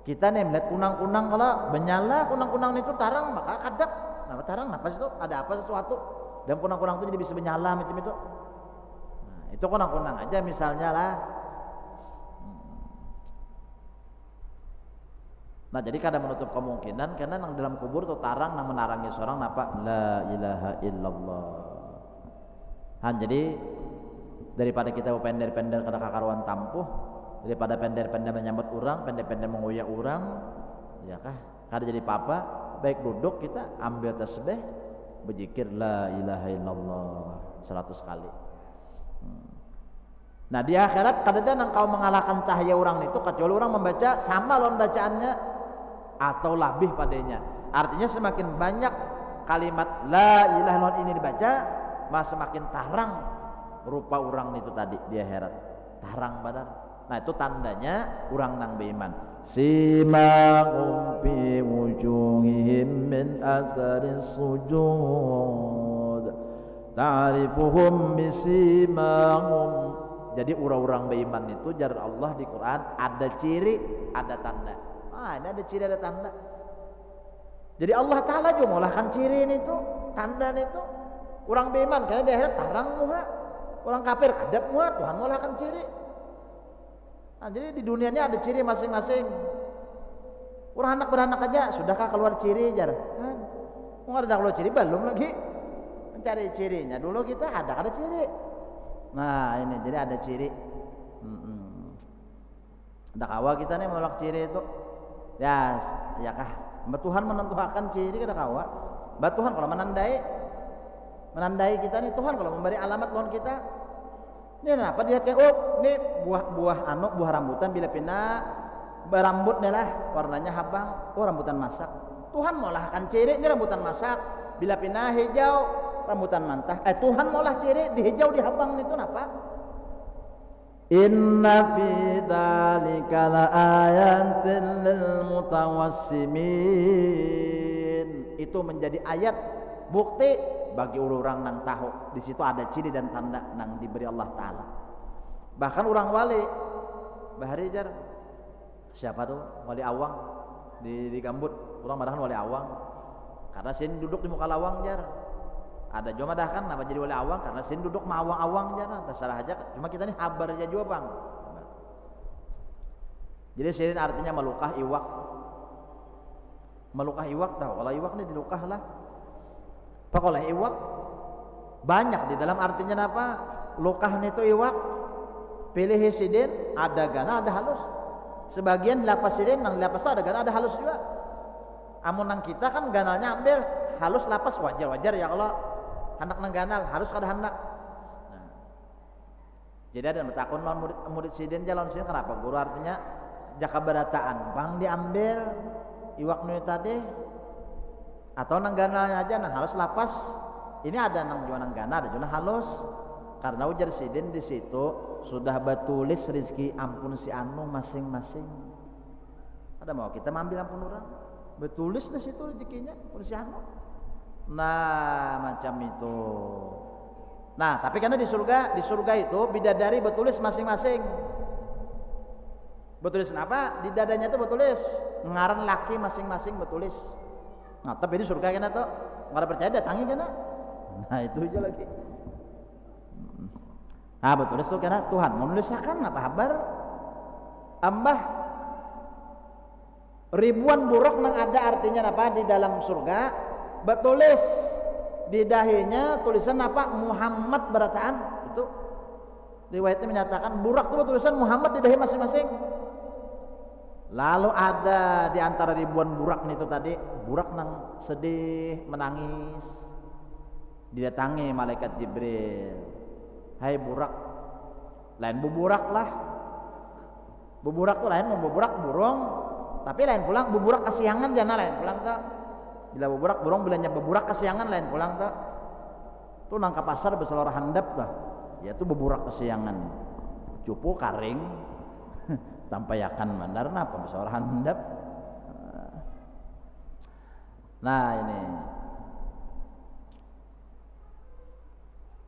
kita nih melihat kunang-kunang, kalau menyala kunang-kunang itu tarang maka kadap. Nah tarang apa itu? Ada apa sesuatu dan kunang-kunang itu jadi bisa menyala macam itu. Nah itu kunang-kunang aja misalnya lah. Nah jadi kada menutup kemungkinan karena nang dalam kubur tuh tarang nang menarangi seorang napa la ilaha illallah. Jadi daripada kita pender-pender kada kakaruan tampuh, daripada pender-pender menyambut orang, pender-pender mengoyak orang, ya kah? Kada jadi apa-apa, baik duduk kita ambil tasbih, berzikir la ilaha illallah 100 kali. Nah di akhirat kadang-kadang engkau mengalahkan cahaya orang itu kecuali orang membaca sama lawan bacaannya atau lebih padanya. Artinya semakin banyak kalimat la ilaha illallah ini dibaca, maka semakin tarang rupa orang itu tadi di akhirat. Tarang badan. Nah itu tandanya orang nang beriman. Simahum fi wujuhihim min atharis sujud ta'rifuhum bisimahum. Jadi orang-orang beriman itu jar Allah di Quran ada ciri, ada tanda. Ah ini ada ciri, ada tanda. Jadi Allah Ta'ala juga mengolahkan ciri ini tuh, tanda itu. Orang beriman karena di akhirat tarang muha. Orang kafir kadap muha, Tuhan mengolahkan ciri. Nah, jadi di dunia ini ada ciri masing-masing. Orang anak beranak aja, sudahkah keluar ciri jar? Kan? Mau ada keluar ciri belum lagi mencari cirinya. Dulu kita ada ciri. Nah ini jadi ada ciri. Ada kawa kita nih menolak ciri itu. Ya kah? Tuhan menentukan ciri kada kawa. Tuhan kalau menandai kita nih, Tuhan kalau memberi alamat lawan kita. Ini kenapa dilihat kayak ini buah rambutan bila pindah berambut nih lah warnanya habang, rambutan masak. Tuhan maulahkan ciri ini rambutan masak, bila pindah hijau rambutan mantah. Tuhan maulah ciri di hijau di habang itu kenapa? Inna fi dzalika laayatin lil mutawassimin. Itu menjadi ayat bukti bagi orang nang tahu di situ ada ciri dan tanda nang diberi Allah Ta'ala. Bahkan orang wali bahari jar siapa tuh wali awang di Gambut, orang madahan wali awang karena sin duduk di muka lawang jar. Ada juga dah kan nama jadi wali awang karena sin duduk ma awang-awang jar, terserah aja. Cuma kita nih habar aja juga bang. Jadi sin artinya melukah iwak. Melukah iwak tahu kalau iwak nih dilukah lah. Pakolah iwak banyak di dalam artinya apa? Lukah itu iwak pilih sidin ada gana ada halus. Sebagian dilapas sidin nang dilapas itu ada gana ada halus juga. Amun nang kita kan ganalnya ambil halus lapas wajar ya kalau hendak nang ganal harus kada hendak. Nah. Jadi ada bertakun non murid sidin jalan sidin kenapa? Guru artinya jaka berataan bang diambil iwak nu tadi atau nang ganalnya aja nang halus lapas Ini ada nang jualan gana, ada jualan halus. Karena ujar sidin di situ sudah batulis rezeki ampun si anu masing-masing. Ada mau kita ambil ampun orang, betulis di situ rezekinya ampun si anu. Nah macam itu. Nah tapi karena di surga itu bidadari betulis masing-masing. Betulis kenapa? Di dadanya itu betulis ngaran laki masing-masing betulis. Nah tapi di surga kan tuh nggak ada percaya datangi kan? Nah itu aja lagi. Nah betulis tuh karena Tuhan menuliskan apa kabar? Ambah ribuan buruk nang ada artinya apa di dalam surga betulis di dahinya tulisan apa Muhammad berataan itu riwayatnya menyatakan burak itu tulisan Muhammad di dahi masing-masing. Lalu ada di antara ribuan burak itu tadi burak nang sedih menangis didatangi malaikat Jibril. Hai burak, lain buburak lah. Buburak tuh lain membuburak burung, tapi lain pulang buburak kasiangan jangan lain pulang tak. Bila buburak burung bilanya buburak kasiangan lain pulang tak. Tuh nangka pasar besar handap dah, yaitu buburak kasiangan. Cupu karing, tanpa yakan mandar napa besar handap. Nah ini.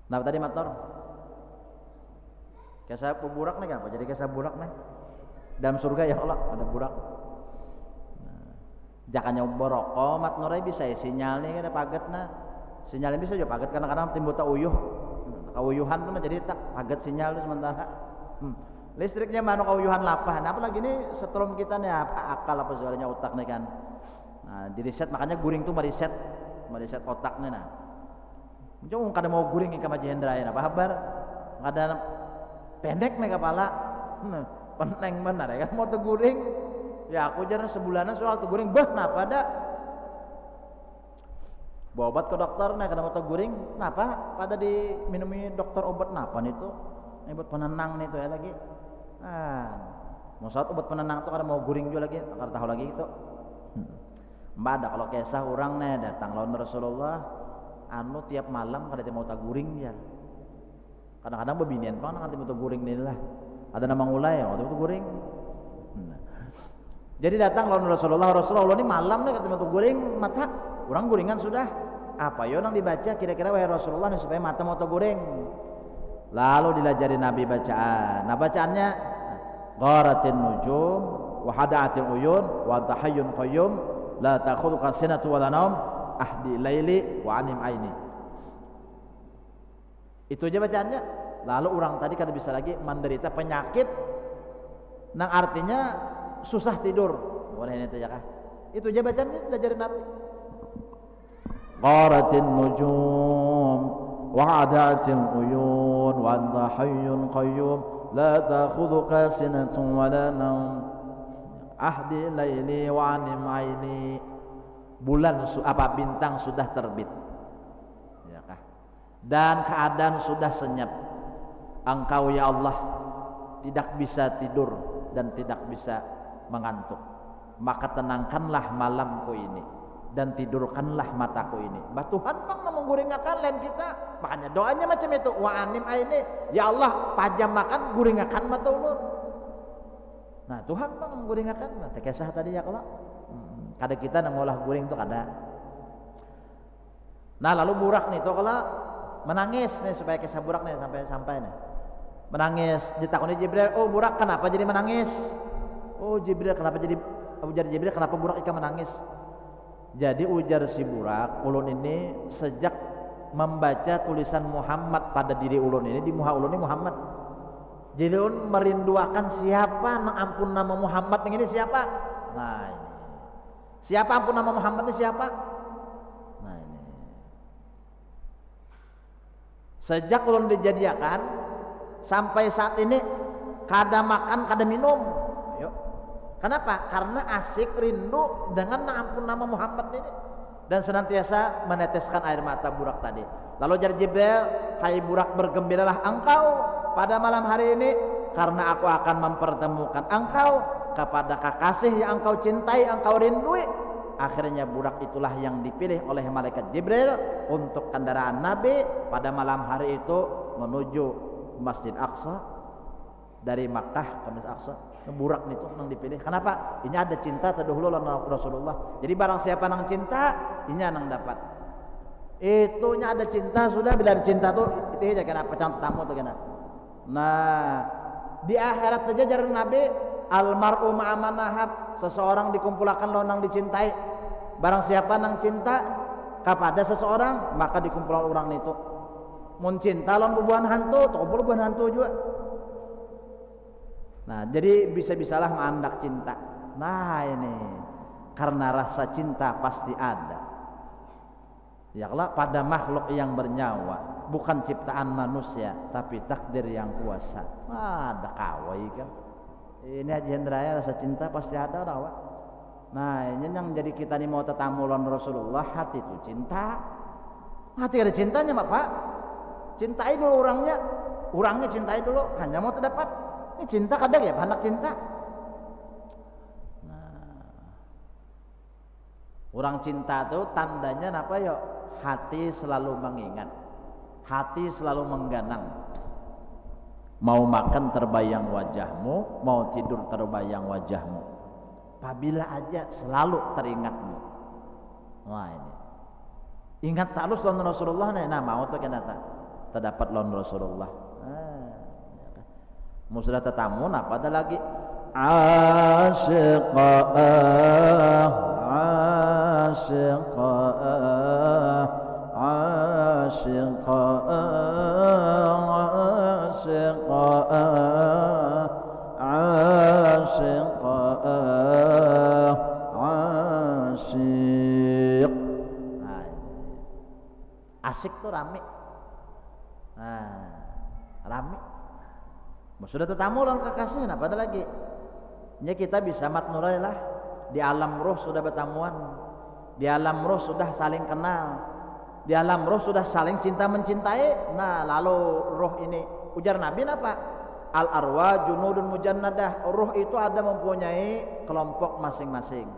Nah tadi motor. Kisah burak nih kenapa? Jadi kisah burak nih. Dalam surga ya Allah ada burak. Jakanya boroko mat nurai bisa ya sinyal nih ada paget nah. Sinyalnya bisa juga paget kadang-kadang timbul tak uyuh. Kauyuhan tuh jadi tak paget sinyal tuh sementara. Listriknya mana kauyuhan lapah. Nah apalagi ini setrum kita nih apa akal apa soalnya otak nih kan. Nah di reset makanya guring tuh meriset otaknya nah. Cuma kada mau guring ke Maji Hendra ya apa kabar? Kada pendek nih kepala. Peneng benar ya kan mau teguring. Ya aku jarang sebulanan soal teguring bah napa ada? Bawa obat ke dokter nih kada mau teguring. Napa? Pada diminumi dokter obat napa nih tuh? Ini obat penenang nih tuh ya lagi. Mau saat obat penenang tuh kada mau guring juga lagi, kada tahu lagi itu. Mbak ada kalau kisah orang nih datang lawan Rasulullah anu tiap malam kada mau taguring ya. Kadang-kadang bebinian pang ngarti mau taguring nih lah. Ada nama ulai ya, mau taguring. Jadi datang lawan Rasulullah ini malam nih kada mau taguring mata. Orang guringan sudah. Apa yo nang dibaca kira-kira wahai Rasulullah nih supaya mata mau taguring. Lalu dilajari Nabi bacaan. Nah bacaannya gharatin nujum wa hada'atil uyun wa anta hayyun qayyum la ta'khudhuka sinatu wa la naum ahdi laili wa anim aini. Itu aja bacaannya. Lalu orang tadi kata bisa lagi menderita penyakit nang artinya susah tidur. Boleh ini aja kah? Itu aja bacaannya diajarin Nabi. Qaratin nujum wa adatil uyun wa anta hayyun qayyum la ta'khudhuka sinatun wa la naum ahdi laili wa anim aini. Bulan apa bintang sudah terbit ya kah? Dan keadaan sudah senyap. Engkau ya Allah tidak bisa tidur dan tidak bisa mengantuk. Maka tenangkanlah malamku ini dan tidurkanlah mataku ini. Bah Tuhan pang mengguringakan lain kita. Makanya doanya macam itu. Wa anim aini, ya Allah pajam makan guringakan mata ulun. Nah Tuhan pang mengguringakan mata kisah tadi ya kalau kada kita nang ngolah guring tuh kada. Nah lalu burak nih tuh kalau menangis nih supaya kisah burak nih sampai nih. Menangis ditakoni Jibril, "Oh burak kenapa jadi menangis?" "Oh Jibril kenapa jadi ujar Jibril kenapa burak ikan menangis?" Jadi ujar si burak, ulun ini sejak membaca tulisan Muhammad pada diri ulun ini di muka ulun ini Muhammad. Jadi ulun merinduakan siapa ampun nama Muhammad ini siapa? Nah ini. Siapa ampun nama Muhammad ini siapa? Nah ini. Sejak ulun dijadiakan sampai saat ini kada makan kada minum. Yuk. Kenapa? Karena asik rindu dengan ampun nama Muhammad ini dan senantiasa meneteskan air mata burak tadi. Lalu jar Jibril, "Hai burak bergembiralah engkau pada malam hari ini karena aku akan mempertemukan engkau kepada kekasih yang engkau cintai, engkau rindui." Akhirnya budak itulah yang dipilih oleh malaikat Jibril untuk kendaraan Nabi pada malam hari itu menuju Masjid Aqsa. Dari Makkah ke Masjid Aqsa, budak itu nang dipilih. Kenapa? Ini ada cinta terdahulu lawan Rasulullah. Jadi barang siapa nang cinta, ini nang dapat. Itunya ada cinta sudah, bila ada cinta tuh itu aja kenapa cantik tamu tuh kenapa. Nah, di akhirat aja jaran Nabi, almar'u ma'aman nahab, seseorang dikumpulkan lawan nang dicintai. Barang siapa nang cinta kepada seseorang, maka dikumpulkan orang itu. Mun cinta lawan bubuhan hantu, tuh kumpul bubuhan hantu juga. Nah, jadi bisa-bisalah mandak cinta. Nah, ini karena rasa cinta pasti ada. Ya Allah, pada makhluk yang bernyawa, bukan ciptaan manusia, tapi takdir yang kuasa. Ada kawai kan. Ini Haji Hendraya, rasa cinta pasti ada rawa. Nah, ini yang jadi kita nih mau tetamu lawan Rasulullah, hati itu cinta. Hati ada cintanya, Pak. Cintai dulu orangnya cintai dulu, hanya mau terdapat. Ini cinta kadang ya, anak cinta. Nah, orang cinta tuh tandanya apa ya? Hati selalu mengingat, hati selalu mengganang. Mau makan terbayang wajahmu, mau tidur terbayang wajahmu. Apabila aja selalu teringatmu. Wah ini. Ingat terus lawan Rasulullah nih. Nah mau tuh kenapa? Terdapat lawan Rasulullah. Sudah tetamu, apa ada lagi? Asyiqah, asyiqah, asyiqah, asyiqah, asyiqah, asyik. Nah, asik tuh rame. Nah, rame. Sudah tetamu lawan kekasih, apa ada lagi? Ya kita bisa matnurai lah. Di alam roh sudah bertamuan, di alam roh sudah saling kenal, di alam roh sudah saling cinta mencintai. Nah lalu roh ini ujar Nabi apa? Al arwah junudun mujannadah. Roh itu ada mempunyai kelompok masing-masing.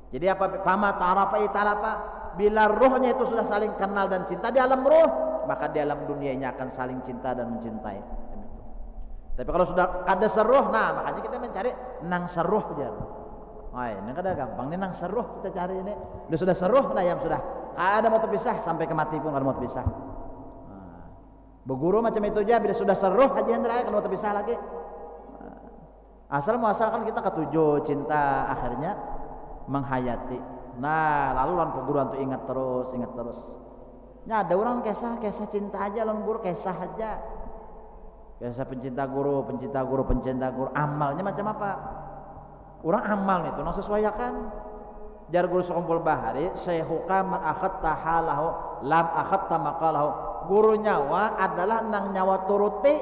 Jadi apa? Pama tarafa italapa. Bila rohnya itu sudah saling kenal dan cinta di alam roh, maka di alam dunianya akan saling cinta dan mencintai. Tapi kalau sudah ada seruh, nah makanya kita mencari nang seruh aja. Wah ini kada gampang, ini nang seruh kita cari ini. Udah sudah seruh, nah yang sudah ada mau terpisah sampai ke mati pun kada mau terpisah. Nah, berguru macam itu aja, bila sudah seruh Haji Hendra kada mau terpisah lagi. Asal muasalkan kita ketujuh cinta akhirnya menghayati. Nah lalu lawan perguruan tuh ingat terus. Nah ada orang kisah cinta aja lawan guru kisah aja. Biasa pencinta guru, amalnya macam apa? Orang amal itu nang sesuaikan. Jar guru sekumpul bahari, syaihuka man akhatta halahu lam akhatta maqalahu. Guru nyawa adalah nang nyawa turuti.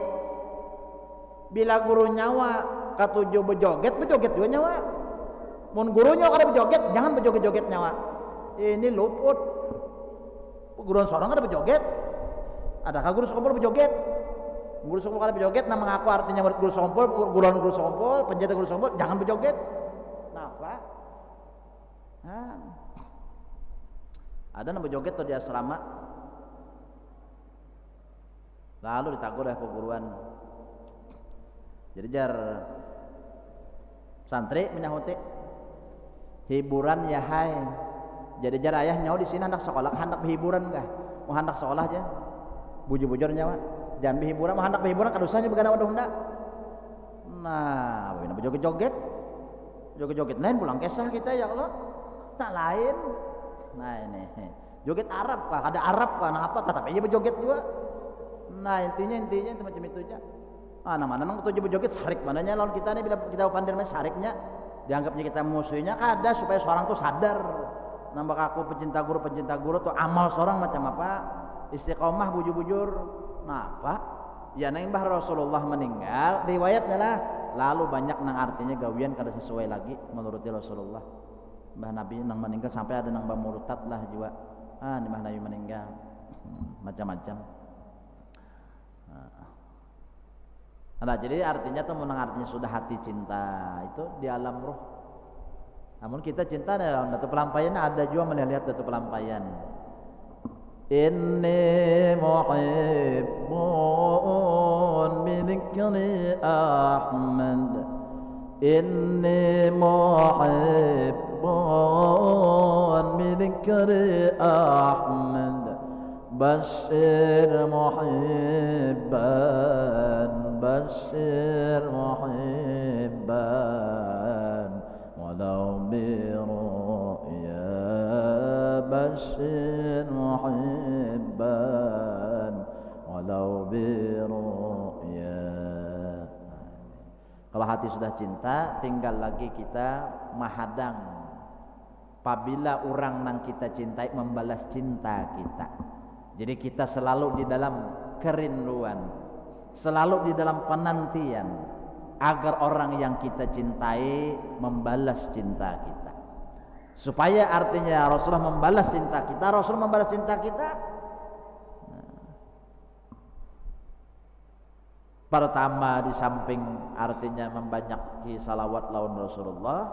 Bila guru nyawa katujuh bejoget juga nyawa. Mun guru nyawa kada bejoget, jangan bejoget-joget nyawa. Ini luput. Guruan seorang kada bejoget. Adakah guru sekumpul bejoget? Guru sekumpul kada bejoget, nah mengaku artinya murid guru sekumpul, guruan guru sekumpul, penjaga guru sekumpul, jangan bejoget. Kenapa? Nah, ada yang bejoget tuh di asrama, lalu ditagur oleh perguruan. Jadi jar santri menyahuti hiburan ya hai. Jadi jar ayah nyawa di sini hendak sekolah, hendak hiburan kah? Mau hendak sekolah aja, bujur-bujur nyawa. Jangan berhiburan, mah hendak berhiburan kadusanya begana waduh hendak. Nah, bagaimana joget-joget lain pulang kisah kita ya Allah. Tak lain. Nah ini joget Arab kah? Ada Arab kah? Nah apa? Tapi aja berjoget juga. Nah intinya itu macam itu aja. Mana nang tujuh berjoget sarik mananya lawan kita nih bila kita pandai namanya sariknya dianggapnya kita musuhnya kada supaya seorang tuh sadar. Nambah aku pencinta guru tuh amal seorang macam apa? Istiqomah bujur-bujur. Nah apa? Ya nang bah Rasulullah meninggal riwayatnya lah. Lalu banyak nang artinya gawian kada sesuai lagi menurut Rasulullah. Mbah Nabi nang meninggal sampai ada nang murtad lah juga. Ini Mbah Nabi meninggal. Macam-macam. Nah, jadi artinya tuh menang artinya sudah hati cinta itu di alam roh. Namun kita cinta dalam datu pelampaian ada juga melihat datu pelampaian. Inni muhibbun bi dzikri Ahmad. Inni muhibbun bi dzikri Ahmad. Bashir muhibban, bashir muhibban, walau biru'ya. Bashir muhibban, walau biru'ya. Kalau hati sudah cinta, tinggal lagi kita menghadang apabila orang yang kita cintai membalas cinta kita. Jadi kita selalu di dalam kerinduan, selalu di dalam penantian agar orang yang kita cintai membalas cinta kita. Supaya artinya Rasulullah membalas cinta kita, Rasul membalas cinta kita. Pertama di samping artinya membanyaki salawat lawan Rasulullah,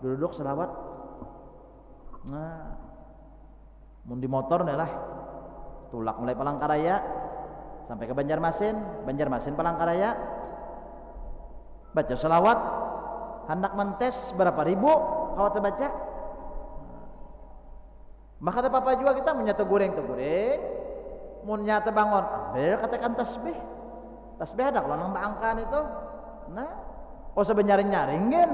duduk salawat. Nah, mun di motor nih lah, tulak mulai Palangkaraya sampai ke Banjarmasin, Banjarmasin Palangkaraya, baca salawat, hendak mentes berapa ribu kau terbaca. Maka kata papa juga kita menyatu goreng, mun nyata bangun, ambil katakan tasbih. Tasbih ada kalau nang angkan itu. Nah, oh sebenarnya nyaringin.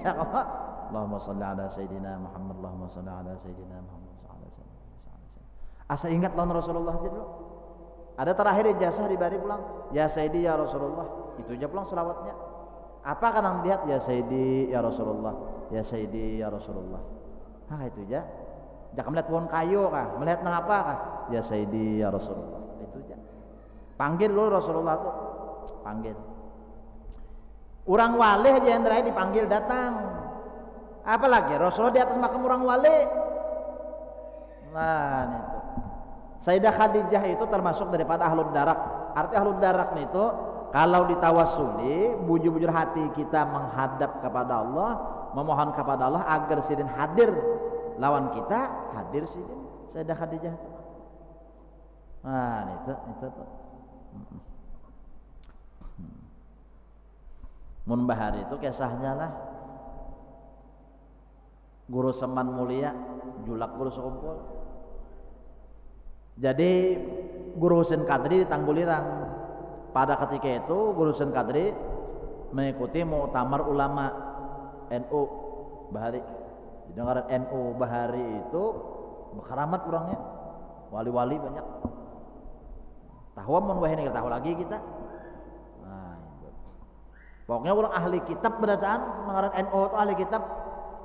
Ya apa? Allahumma shalli ala sayyidina Muhammad, Allahumma shalli ala sayyidina Muhammad, asa ingat lawan Rasulullah aja dulu. Ada terakhir ijazah dibari pulang, ya Sayyidi ya Rasulullah, itu aja pulang selawatnya. Apa kan yang lihat, ya Sayyidi ya Rasulullah, ya Sayyidi ya Rasulullah. Nah itu aja. Jangan melihat pohon kayu kah, melihat nang apa kah, ya Sayyidi ya Rasulullah, itu aja. Panggil lu Rasulullah tuh, panggil. Orang wali aja yang terakhir dipanggil datang. Apalagi Rasulullah di atas makam orang wali. Nah itu Sayyidah Khadijah itu termasuk daripada ahlud darak. Arti ahlud darak itu kalau ditawasuli bujur-bujur hati kita menghadap kepada Allah, memohon kepada Allah agar sidin hadir lawan kita, hadir sidin Sayyidah Khadijah. Nah itu tuh. Mun bahari itu kisahnya lah guru seman mulia julak guru sekumpul. Jadi Guru Husain Qadri di Tanggulirang. Pada ketika itu Guru Husain Qadri mengikuti muktamar ulama NU Bahari. Dengaran NU Bahari itu keramat orangnya, wali-wali banyak. Tahu mun wah ini tahu lagi kita. Nah, itu. Pokoknya orang ahli kitab berataan dengaran NU itu ahli kitab.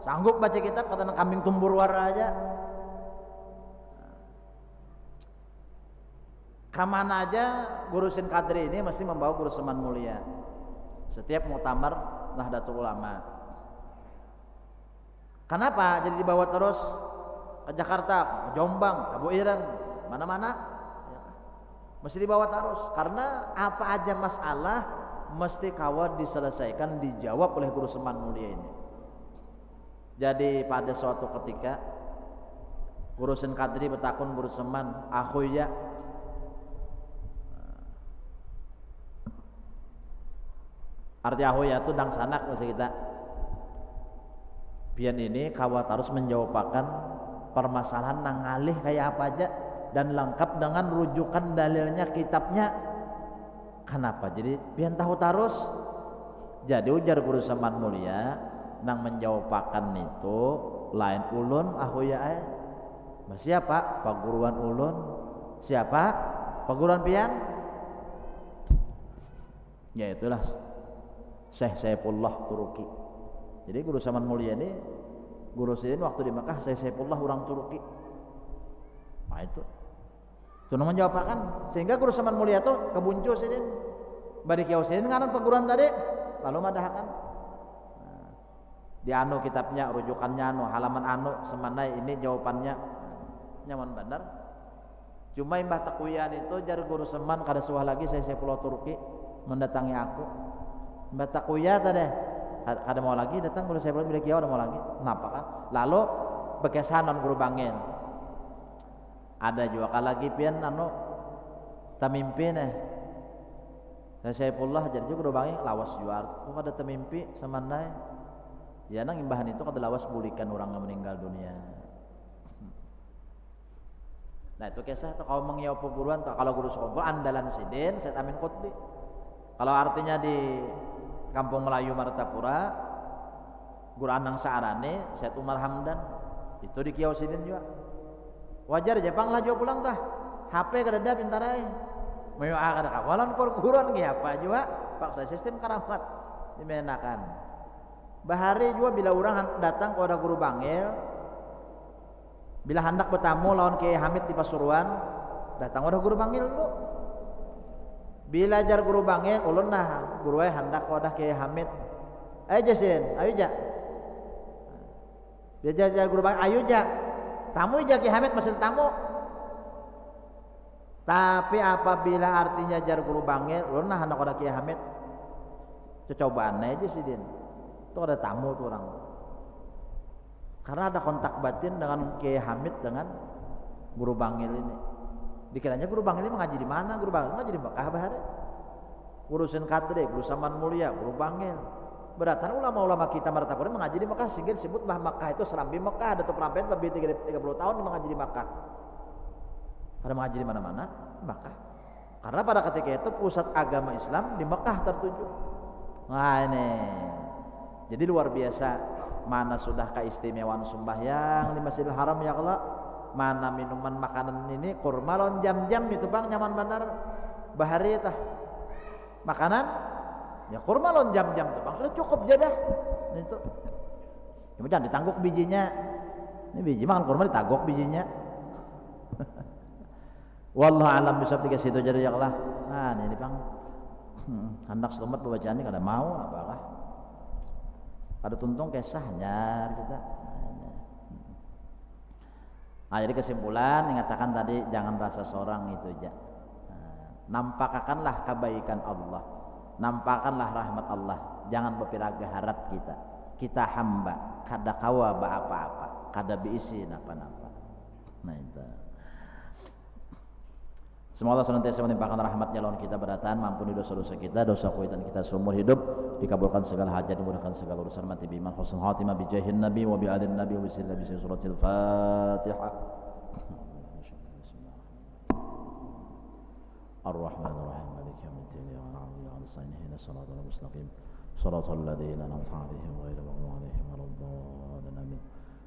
Sanggup baca kitab kata kambing tumbur warna aja. Kemana aja Guru Husain Qadri ini mesti membawa Guru Seman mulia. Setiap muktamar Nahdlatul Ulama. Kenapa jadi dibawa terus ke Jakarta, ke Jombang, ke Buiran, mana-mana? Ya. Mesti dibawa terus karena apa aja masalah mesti kawat diselesaikan, dijawab oleh Guru Seman mulia ini. Jadi pada suatu ketika Guru Husain Qadri bertakun Guru Seman, "Akhuya, arti akhuya itu dang sanak maksud kita. Pian ini kawat harus menjawabkan permasalahan nang ngalih kayak apa aja dan lengkap dengan rujukan dalilnya kitabnya. Kenapa? Jadi pian tahu terus. Jadi ujar Guru Seman mulia nang menjawabkan itu lain ulun akhuya siapa? Paguruan ulun. Siapa? Paguruan pian? Ya itulah Syekh Saifullah Turuki. Jadi Guru Seman mulia ini Guru Sidin waktu di Mekah Syekh Saifullah orang Turuki. Nah itu menjawabkan sehingga Guru Seman mulia itu kebuncu Sidin bari kiau Sidin ngaran perguruan tadi lalu madahakan di anu kitabnya rujukannya anu halaman anu semanai ini jawabannya nyaman benar. Cuma Mbah Takuyan itu jar Guru Seman kada suah lagi Syekh Saifullah Turuki mendatangi aku. Mbah Takuya tadi Kada mau lagi datang guru saya bilang kiau ada mau lagi. Kenapa kan? Lalu bekesanan guru bangil. Ada juga lagi pian tamimpi nih. Saya pullah jadi juga guru bangil lawas juar. Kok ada tamimpi samandai? Ya nang imbahan itu kada lawas bulikan orang yang meninggal dunia. Nah itu kisah itu kalau mengiau perguruan kalau guru sekolah andalan sidin Said Amin Qutbi. Kalau artinya di Kampung Melayu Martapura guru Anang Saarane Said Umar Hamdan itu di Kiau Sidin juga. Wajar Jepang lah juga pulang tah. HP kada ada pintar ai. Mayo kada kawalan perguruan ge apa juga paksa sistem karamat dimenakan. Bahari juga bila orang datang kepada guru bangil bila hendak bertamu lawan Kiai Hamid di Pasuruan datang kepada guru bangil dulu. Bila jar guru bangil ulun nah guru hendak kepada Kiai Hamid. Ayo jasin, ayo ja. Dia jar guru bangil ayo ja. Tamu ja Kiai Hamid masih tamu. Tapi apabila artinya jar guru bangil ulun nah hendak kepada Kiai Hamid. Cobaan aja sih din. Itu ada tamu tuh orang. Karena ada kontak batin dengan Kiai Hamid dengan guru bangil ini. Dikiranya guru bangil ini mengaji di mana? Guru bangil mengaji di Mekah bahari. Urusin kadre, guru Saman Mulia, guru bangil. Beratan ulama-ulama kita Martapura mengaji di Mekah sehingga disebutlah Mekah itu serambi Mekah. Ada tuh perampian lebih 30 tahun mengaji di Mekah. Ada mengaji di mana-mana? Mekah. Karena pada ketika itu pusat agama Islam di Mekah tertuju. Nah ini. Jadi luar biasa mana sudah keistimewaan sembahyang di Masjidil Haram ya Allah, mana minuman makanan ini kurma lon jam-jam itu Bang nyaman benar bahari tah. Makanan ya kurma lon jam-jam tuh Bang sudah cukup aja dah. Itu. Cuma jangan ditangguk bijinya. Ini biji makan kurma ditangguk bijinya. Wallahu alam bisawab tiga situ jadi ya Allah. Nah ini Bang. Hendak selamat pembacaan ini kada mau apakah? Ada tuntung kisahnya kita. Nah, jadi kesimpulan mengatakan tadi jangan rasa seorang itu aja. Nampakkanlah kebaikan Allah, nampakkanlah rahmat Allah. Jangan berpiraga harap kita. Kita hamba, kada kawa apa-apa, kada biisi napa-napa. Nah itu. Semoga Allah senantiasa menimpakan rahmatnya lawan kita beratan, mampuni dosa-dosa kita, dosa kuitan kita seumur hidup, dikabulkan segala hajat, dimudahkan segala urusan, mati biman husnul khatimah bi jahin nabi wa bi adin nabi wa bi suratil Fatihah. Ar-Rahmanir-Rahim maliki yaumiddin ya na'budu wa nasta'in ihdinas siratal mustaqim siratal ladzina an'amta 'alaihim ghairil maghdubi 'alaihim waladdallin amin.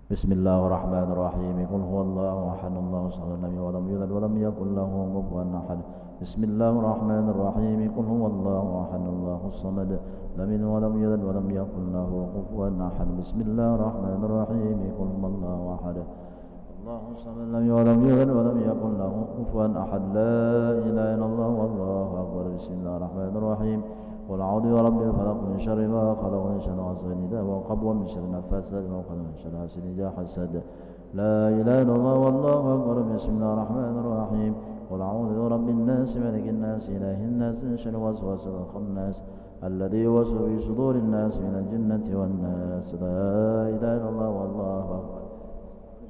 Bismillahirrahmanirrahim. Qul huwallahu ahad, Allahu samad, lam yalid walam yulad walam yakul lahu kufuwan ahad. Bismillahirrahmanirrahim. Qul huwallahu ahad, Allahu samad, lam yalid walam yulad walam yakul lahu kufuwan ahad. Bismillahirrahmanirrahim. Qul huwallahu ahad, Allahu samad, lam yalid walam yulad walam yakul lahu kufuwan ahad. La ilaha illallah wallahu akbar. Bismillahirrahmanirrahim. قل أعوذ برب الفلق من شر ما خلق من شر غاسق إذا وقب ومن شر النفاثات من شر حاسد إذا حسد. لا إله إلا الله والله أكبر. بسم الله الرحمن الرحيم. قل أعوذ برب الناس ملك الناس إله الناس من شر الوسواس الخناس الذي يوسوس في صدور الناس من الجنة والناس. لا إله إلا الله والله أكبر.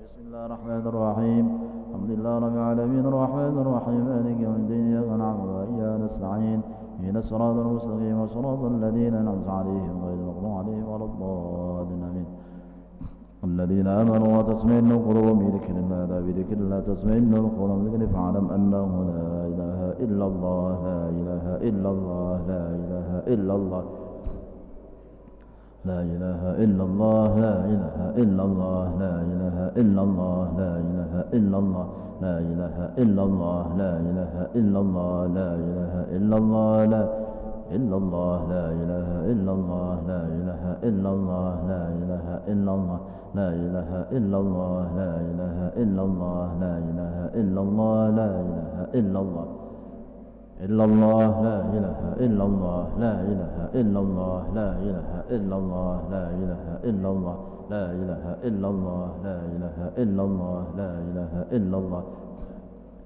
بسم الله الرحمن الرحيم. الحمد لله رب العالمين الرحمن الرحيم مالك يوم الدين إياك نعبد وإياك نستعين اهدنا الصراط المستقيم صراط الذين أنعمت عليهم غير المغضوب عليهم ولا الضالين آمين. الذين آمنوا وتطمئن قلوبهم بذكر الله لا بذكر الله تطمئن القلوب بذكر فاعلم أنه لا إله إلا الله لا إله إلا الله لا إله إلا الله لا إله إلا الله لا إله إلا الله لا إله إلا الله لا إله إلا الله لا إله إلا الله لا إله إلا الله لا إله إلا الله لا إلا الله لا إله إلا الله لا إله إلا الله لا إله إلا الله لا إله إلا الله لا إله إلا الله لا إله إلا الله لا إله إلا الله إلا الله لا إله إلا الله لا إله إلا الله لا إله إلا الله لا إله إلا الله لا إله إلا الله لا إله إلا الله لا إله إلا الله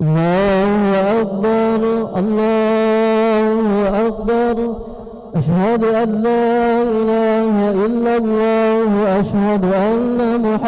الله أكبر الله أكبر أشهد أن لا إله إلا الله وأشهد أن محمدا